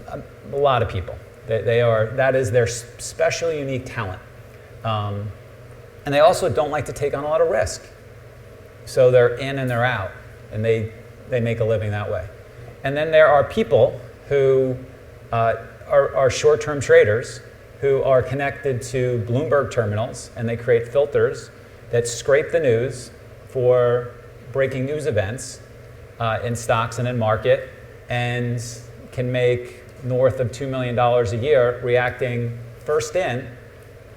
a lot of people. That is their special, unique talent. And they also don't like to take on a lot of risk. So they're in and they're out, and they make a living that way. And then there are people who are short-term traders who are connected to Bloomberg terminals, and they create filters that scrape the news for breaking news events in stocks and in market, and can make north of $2 million a year reacting first in,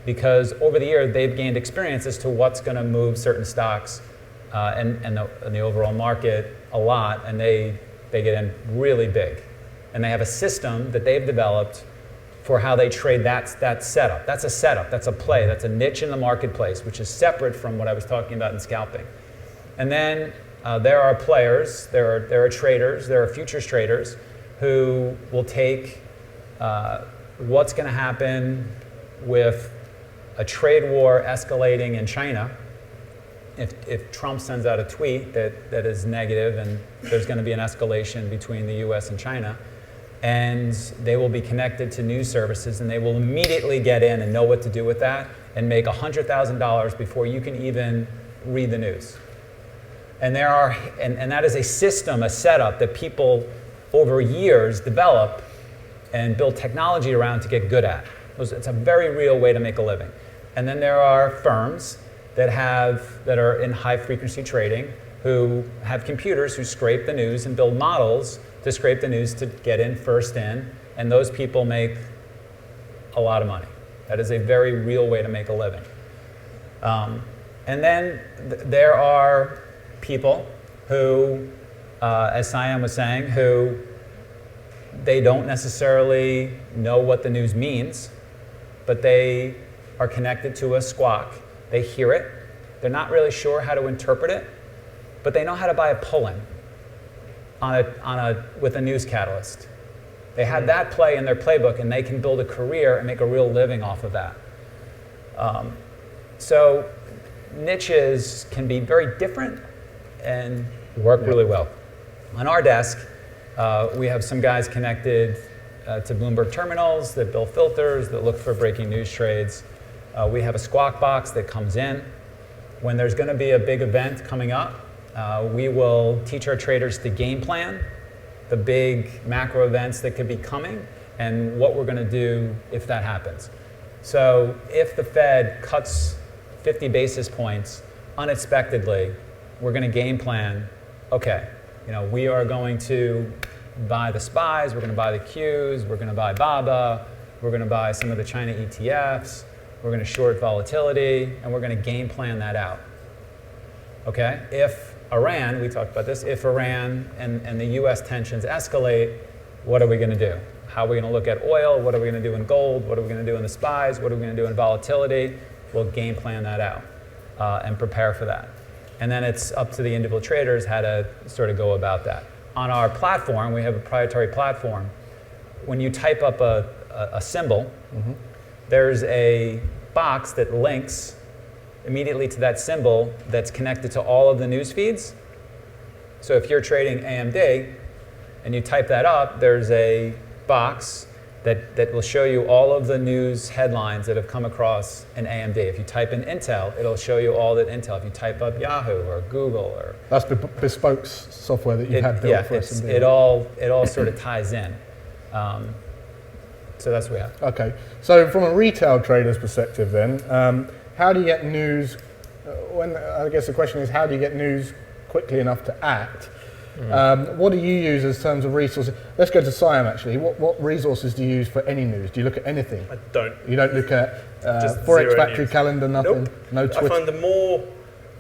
because over the year they've gained experience as to what's going to move certain stocks and the overall market a lot, and they get in really big. And they have a system that they've developed for how they trade that setup. That's a setup, that's a play, that's a niche in the marketplace, which is separate from what I was talking about in scalping. And then there are players, there are traders, there are futures traders who will take what's going to happen with a trade war escalating in China. If Trump sends out a tweet that is negative and there's going to be an escalation between the US and China, and they will be connected to news services, and they will immediately get in and know what to do with that and make $100,000 before you can even read the news. And that is a system, a setup that people over years develop and build technology around to get good at. It's a very real way to make a living. And then there are firms that are in high frequency trading who have computers who scrape the news and build models to scrape the news to get in first in, and those people make a lot of money. That is a very real way to make a living. And then there are people who, as Siam was saying, who they don't necessarily know what the news means, but they are connected to a squawk. They hear it. They're not really sure how to interpret it, but they know how to buy a pull-in with a news catalyst. They have that play in their playbook, and they can build a career and make a real living off of that. So niches can be very different and work really well. On our desk, we have some guys connected to Bloomberg terminals that build filters, that look for breaking news trades. We have a squawk box that comes in. When there's going to be a big event coming up, we will teach our traders to game plan the big macro events that could be coming and what we're going to do if that happens. So if the Fed cuts 50 basis points unexpectedly, we're going to game plan, okay, we are going to buy the SPYs, we're going to buy the Qs, we're going to buy BABA, we're going to buy some of the China ETFs, we're going to short volatility, and we're going to game plan that out. Okay? If Iran, we talked about this, if Iran and the US tensions escalate, what are we going to do? How are we going to look at oil? What are we going to do in gold? What are we going to do in the SPYs? What are we going to do in volatility? We'll game plan that out and prepare for that. And then it's up to the individual traders how to sort of go about that. On our platform, we have a proprietary platform. When you type up a symbol, there's a box that links immediately to that symbol that's connected to all of the news feeds. So if you're trading AMD and you type that up, there's a box that will show you all of the news headlines that have come across in AMD. If you type in Intel, it'll show you all that Intel. If you type up Yahoo or Google or... That's bespoke software that you had built for S&P. It all sort of ties in. So that's what we have. Okay. So from a retail trader's perspective then, how do you get news, I guess the question is, how do you get news quickly enough to act? What do you use as terms of resources? Let's go to Siam actually. What resources do you use for any news? Do you look at anything? I don't. You don't look at Just Forex zero Factory news. calendar, nothing? Nope. No Twitter? I find the more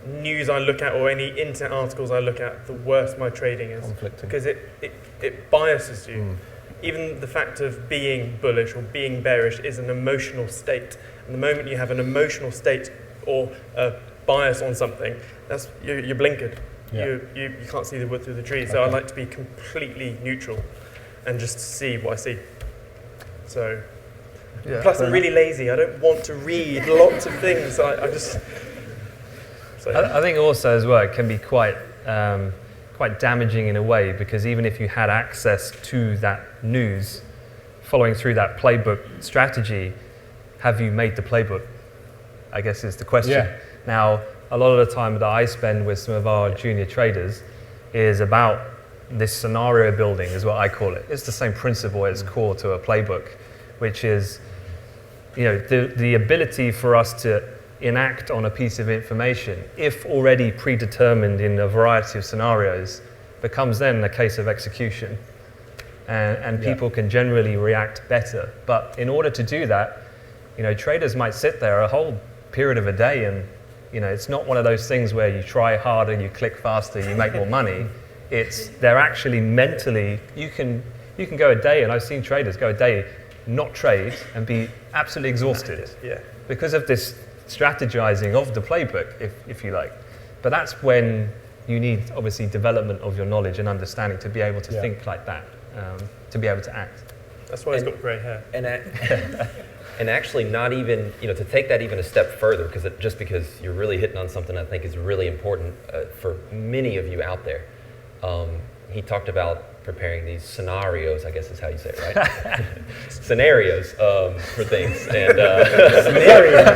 news I look at or any internet articles I look at, the worse my trading is. Conflicting. Because it biases you. Even the fact of being bullish or being bearish is an emotional state. And the moment you have an emotional state or a bias on something, that's you're blinkered. Yeah. You can't see the wood through the trees. So I like to be completely neutral and just see what I see. So, plus I'm really lazy. I don't want to read lots of things. I just... So, I think also as well it can be quite damaging in a way, because even if you had access to that news, following through that playbook strategy, have you made the playbook? I guess is the question. Yeah. Now, a lot of the time that I spend with some of our junior traders is about this scenario building, is what I call it. It's the same principle as core to a playbook, which is, the ability for us to enact on a piece of information, if already predetermined in a variety of scenarios, becomes then a case of execution. And people can generally react better. But in order to do that, traders might sit there a whole period of a day and it's not one of those things where you try harder, you click faster, you make more money. They're actually mentally, you can go a day, and I've seen traders go a day, not trade, and be absolutely exhausted. Yeah. Because of this strategizing of the playbook, if you like. But that's when you need, obviously, development of your knowledge and understanding to be able to think like that, to be able to act. That's why he's got grey hair. And actually not even, to take that even a step further, because you're really hitting on something I think is really important for many of you out there. He talked about preparing these scenarios, I guess is how you say it, right? Scenarios for things. And scenarios.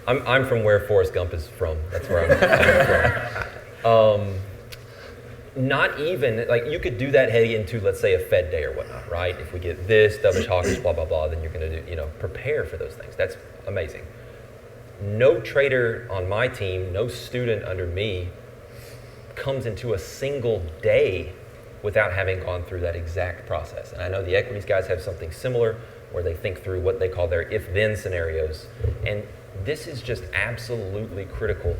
I'm from where Forrest Gump is from. That's where I'm from. Not even, you could do that heading into, let's say, a Fed day or whatnot, right? If we get this, dovish, hawkish, blah, blah, blah, then you're going to do, prepare for those things. That's amazing. No trader on my team, no student under me comes into a single day without having gone through that exact process. And I know the equities guys have something similar where they think through what they call their if-then scenarios. And this is just absolutely critical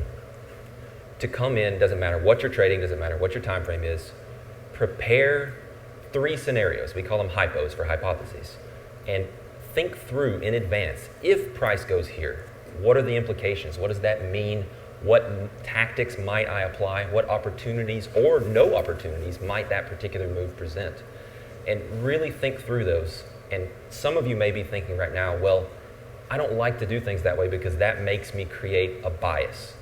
to come in, doesn't matter what you're trading, doesn't matter what your time frame is, prepare 3 scenarios. We call them hypos for hypotheses. And think through in advance, if price goes here, what are the implications? What does that mean? What tactics might I apply? What opportunities or no opportunities might that particular move present? And really think through those. And some of you may be thinking right now, well, I don't like to do things that way because that makes me create a bias.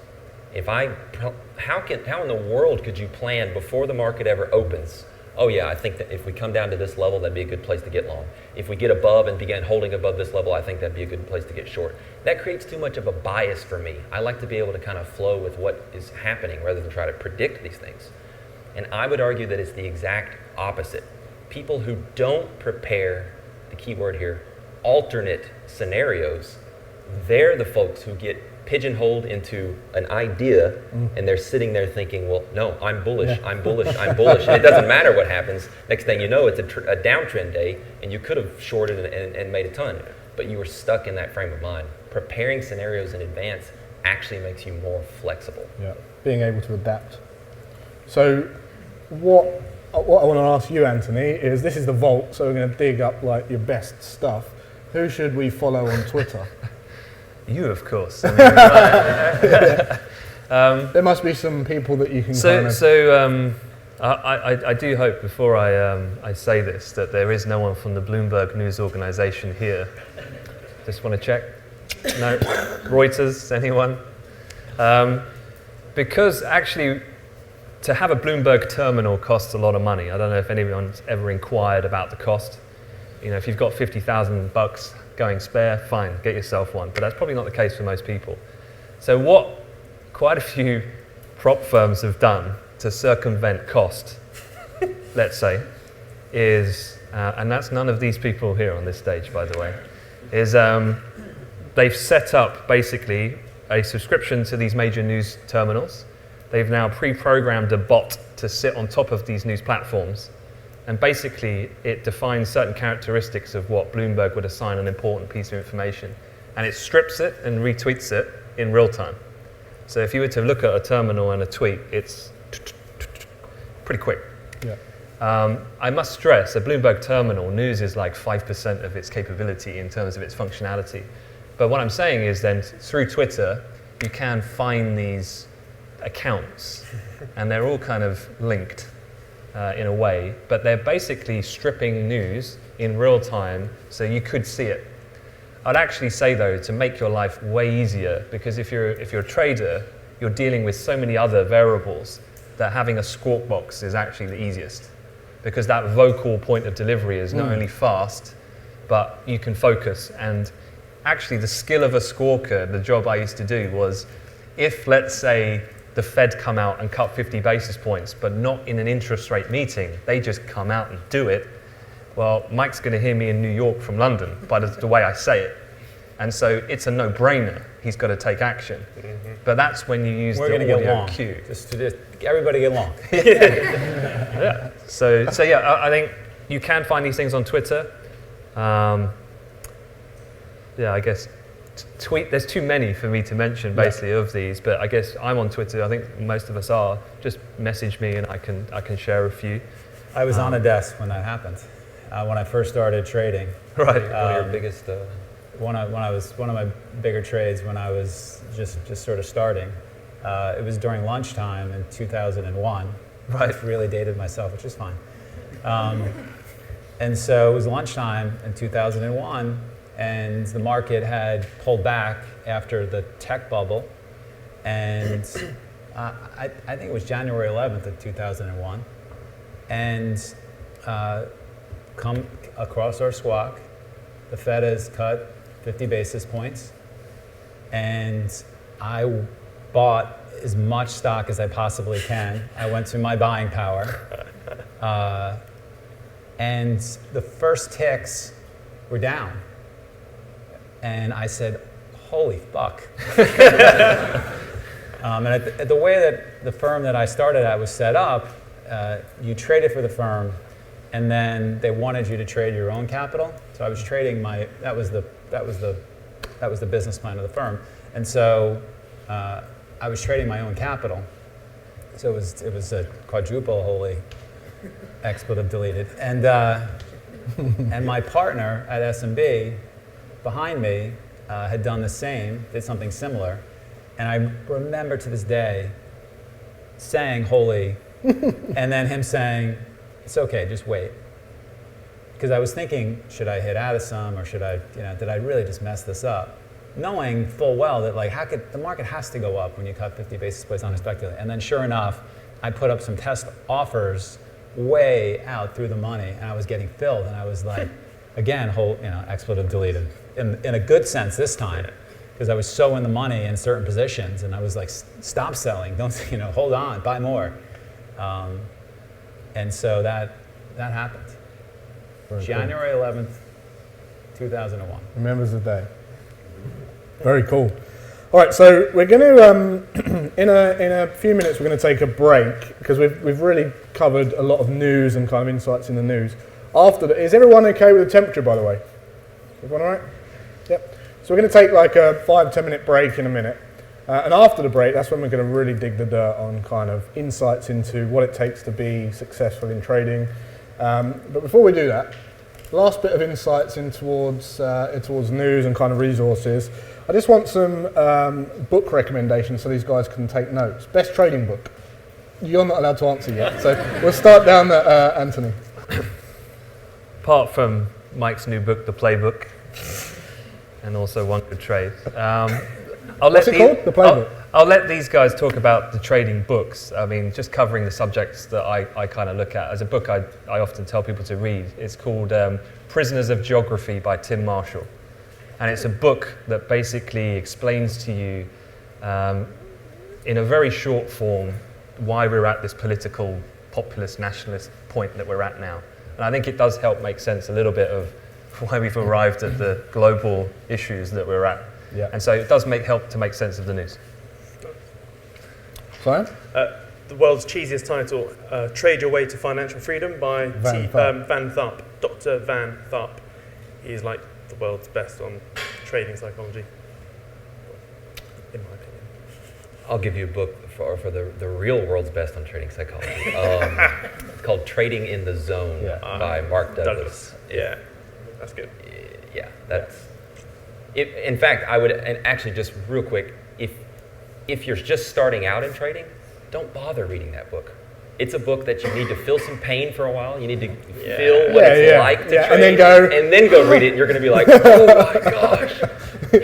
How in the world could you plan before the market ever opens? Oh yeah, I think that if we come down to this level, that'd be a good place to get long. If we get above and begin holding above this level, I think that'd be a good place to get short. That creates too much of a bias for me. I like to be able to kind of flow with what is happening rather than try to predict these things. And I would argue that it's the exact opposite. People who don't prepare, the key word here, alternate scenarios, they're the folks who get pigeonholed into an idea, and they're sitting there thinking, well, no, I'm bullish, I'm bullish, I'm bullish, and it doesn't matter what happens. Next thing you know, it's a downtrend day, and you could have shorted and made a ton, but you were stuck in that frame of mind. Preparing scenarios in advance actually makes you more flexible. Yeah, being able to adapt. So what I want to ask you, Anthony, is this is the vault, so we're going to dig up like your best stuff. Who should we follow on Twitter? You, of course. There must be some people that you can I do hope, before I say this, that there is no one from the Bloomberg News organization here. Just want to check. No? Reuters, anyone? Because actually, to have a Bloomberg terminal costs a lot of money. I don't know if anyone's ever inquired about the cost. You know, if you've got $50,000 going spare, fine, get yourself one. But that's probably not the case for most people. So what quite a few prop firms have done to circumvent cost, let's say, is, and that's none of these people here on this stage, by the way, is they've set up basically a subscription to these major news terminals. They've now pre-programmed a bot to sit on top of these news platforms. And basically, it defines certain characteristics of what Bloomberg would assign an important piece of information. And it strips it and retweets it in real time. So if you were to look at a terminal and a tweet, it's pretty quick. Yeah. I must stress, a Bloomberg terminal, news is like 5% of its capability in terms of its functionality. But what I'm saying is then, through Twitter, you can find these accounts, and they're all kind of linked. In a way, but they're basically stripping news in real time so you could see it. I'd actually say though, to make your life way easier, because if you're a trader, you're dealing with so many other variables that having a squawk box is actually the easiest, because that vocal point of delivery is not only fast, but you can focus. And actually the skill of a squawker, the job I used to do was, if let's say the Fed come out and cut 50 basis points, but not in an interest rate meeting, they just come out and do it, well, Mike's going to hear me in New York from London by the way I say it. And so it's a no-brainer. He's got to take action. But that's when you use the audio cue. Just everybody get long. Yeah. So yeah, I think you can find these things on Twitter. Yeah, I guess tweet. There's too many for me to mention, basically, of these. But I guess I'm on Twitter. I think most of us are. Just message me, and I can share a few. I was on a desk when that happened. When I first started trading. Right. One of your biggest. One of my bigger trades when I was just sort of starting. It was during lunchtime in 2001. Right. I really dated myself, which is fine. And so it was lunchtime in 2001, and the market had pulled back after the tech bubble, and I think it was January 11th of 2001, and come across our squawk, the Fed has cut 50 basis points, and I bought as much stock as I possibly can. I went to my buying power, and the first ticks were down, and I said, holy fuck. And at the way that the firm that I started at was set up, you traded for the firm, and then they wanted you to trade your own capital. So I was trading that was the business plan of the firm, and so I was trading my own capital. So it was a quadruple holy expletive deleted, and and my partner at S&B behind me had done the same, did something similar, and I remember to this day saying holy, and then him saying, it's okay, just wait. because I was thinking, should I hit out of some, or should I, did I really just mess this up? Knowing full well that like, the market has to go up when you cut 50 basis points unexpectedly. And then sure enough, I put up some test offers way out through the money, and I was getting filled, and I was like, again, expletive deleted, in a good sense this time, because I was so in the money in certain positions, and I was like, stop selling, don't, hold on, buy more. And so that happened. Very January 11th, 2001. Remembers the day. Very cool. All right, so we're going to, in a few minutes, we're going to take a break because we've really covered a lot of news and kind of insights in the news. Is everyone okay with the temperature, by the way? Everyone all right? Yep. So we're going to take like a 5-10 minute break in a minute. And after the break, that's when we're going to really dig the dirt on kind of insights into what it takes to be successful in trading. But before we do that, last bit of insights in towards news and kind of resources. I just want some book recommendations so these guys can take notes. Best trading book. You're not allowed to answer yet, so we'll start down at Anthony. Apart from Mike's new book, The Playbook, and also One Good Trade. What's it called? The Playbook? I'll let these guys talk about the trading books. I mean, just covering the subjects that I kind of look at. As a book I often tell people to read. It's called Prisoners of Geography by Tim Marshall. And it's a book that basically explains to you in a very short form why we're at this political, populist, nationalist point that we're at now. And I think it does help make sense a little bit of why we've arrived at the global issues that we're at. Yeah. And so it does help to make sense of the news. Fine. The world's cheesiest title, Trade Your Way to Financial Freedom by Van Tharp, Dr. Van Tharp. He's like the world's best on trading psychology, in my opinion. I'll give you a book for the real world's best on trading psychology. It's called Trading in the Zone by Mark Douglas. Yeah, that's good. Yeah, that's... in fact, I would, and actually just real quick, if you're just starting out in trading, don't bother reading that book. It's a book that you need to feel some pain for a while. You need to feel what it's like to trade, and then go read it, and you're going to be like, oh my gosh,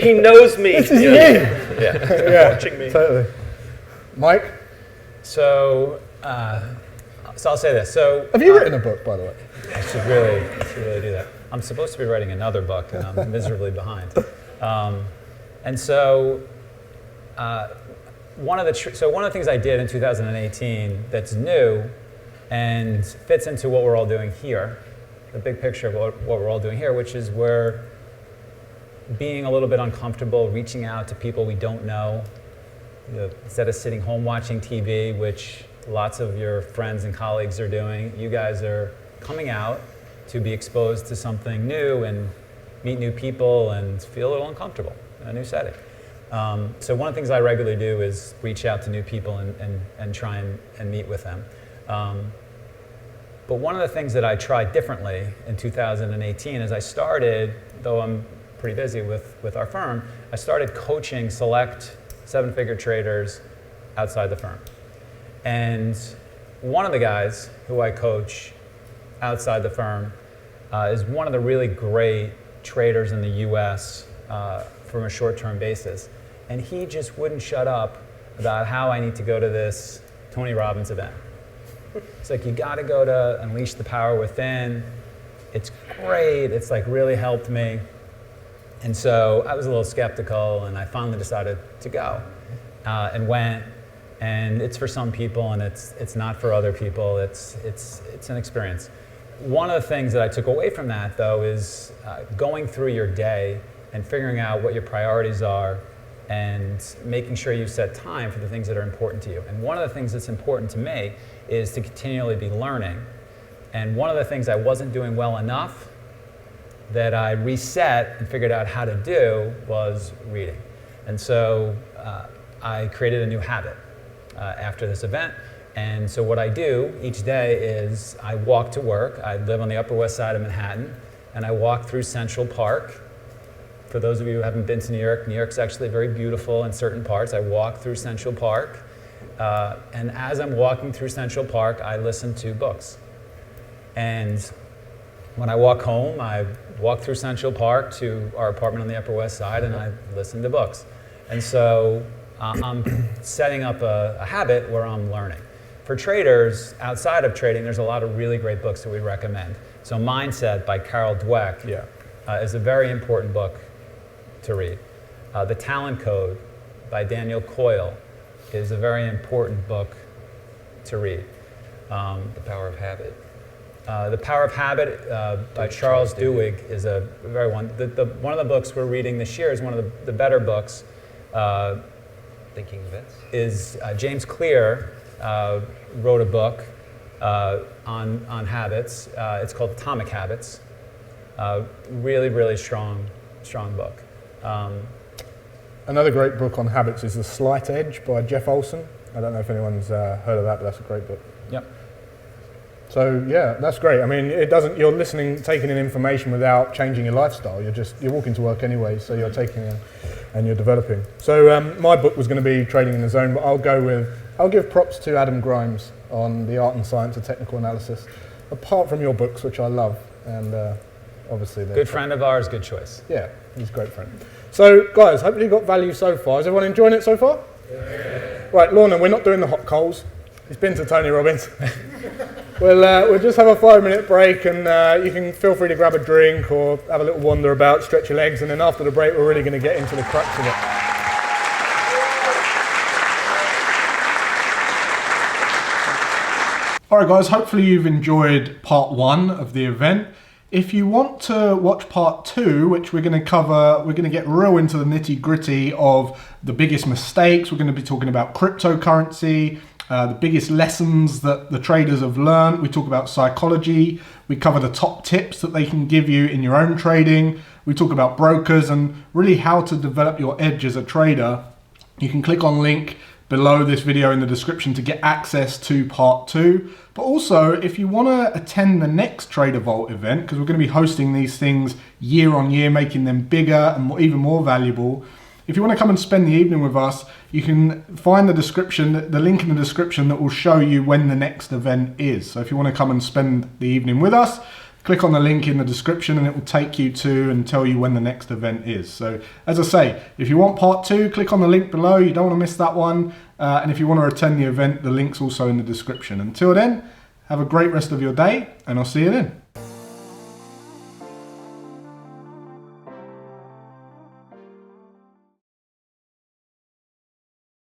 he knows me. This is me. Yeah. Watching me. Totally. Mike? So I'll say this. So have you written a book, by the way? I should really do that. I'm supposed to be writing another book, and I'm miserably behind. And so one of the things I did in 2018 that's new and fits into what we're all doing here, the big picture of what we're all doing here, which is we're being a little bit uncomfortable, reaching out to people we don't know, instead of sitting home watching TV, which lots of your friends and colleagues are doing. You guys are coming out to be exposed to something new and meet new people and feel a little uncomfortable in a new setting. So one of the things I regularly do is reach out to new people and try and meet with them. But one of the things that I tried differently in 2018 is I started, though I'm pretty busy with our firm, I started coaching select seven-figure traders outside the firm. And one of the guys who I coach outside the firm is one of the really great traders in the US from a short-term basis. And he just wouldn't shut up about how I need to go to this Tony Robbins event. It's like, you gotta go to Unleash the Power Within. It's great, it's like really helped me. And so I was a little skeptical, and I finally decided to go and went. And it's for some people, and it's not for other people. It's an experience. One of the things that I took away from that, though, is going through your day and figuring out what your priorities are and making sure you set time for the things that are important to you. And one of the things that's important to me is to continually be learning. And one of the things I wasn't doing well enough that I reset and figured out how to do was reading. And so I created a new habit after this event. And so what I do each day is I walk to work. I live on the Upper West Side of Manhattan, and I walk through Central Park. For those of you who haven't been to New York's actually very beautiful in certain parts. I walk through Central Park, and as I'm walking through Central Park, I listen to books. And when I walk home, I walk through Central Park to our apartment on the Upper West Side, and I listen to books. And so I'm setting up a habit where I'm learning. For traders, outside of trading, there's a lot of really great books that we recommend. So Mindset by Carol Dweck is a very important book to read. The Talent Code by Daniel Coyle is a very important book to read. The Power of Habit. The Power of Habit by Charles Duhigg is a very one. One of the books we're reading this year is one of the better books. Thinking Vets? Is James Clear wrote a book on habits. It's called Atomic Habits. Really, really strong book. Another great book on habits is The Slight Edge by Jeff Olson. I don't know if anyone's heard of that, but that's a great book. Yep. So yeah, that's great. I mean, it doesn't. You're listening, taking in information without changing your lifestyle. You're walking to work anyway, so you're taking in and you're developing. So my book was going to be Trading in the Zone, but I'll give props to Adam Grimes on the art and science of technical analysis. Apart from your books, which I love, and obviously good friend of ours, good choice. Yeah, he's a great friend. So guys, hopefully you got value so far. Is everyone enjoying it so far? Yeah. Right, Lorna, we're not doing the hot coals. He's been to Tony Robbins. We'll just have a 5-minute break, and you can feel free to grab a drink or have a little wander about, stretch your legs, and then after the break, we're really going to get into the crux of it. Alright guys, hopefully you've enjoyed part 1 of the event. If you want to watch part 2, which we're going to cover, we're going to get real into the nitty-gritty of the biggest mistakes. We're going to be talking about cryptocurrency, the biggest lessons that the traders have learned. We talk about psychology. We cover the top tips that they can give you in your own trading. We talk about brokers and really how to develop your edge as a trader. You can click on link below this video in the description to get access to part 2. But also, if you want to attend the next Trader Vault event, because we're going to be hosting these things year on year, making them bigger and even more valuable. If you want to come and spend the evening with us, you can find the link in the description that will show you when the next event is. So if you want to come and spend the evening with us, click on the link in the description and it will take you to and tell you when the next event is. So as I say, if you want part 2, click on the link below. You don't want to miss that one. And if you want to attend the event, the link's also in the description. Until then, have a great rest of your day and I'll see you then.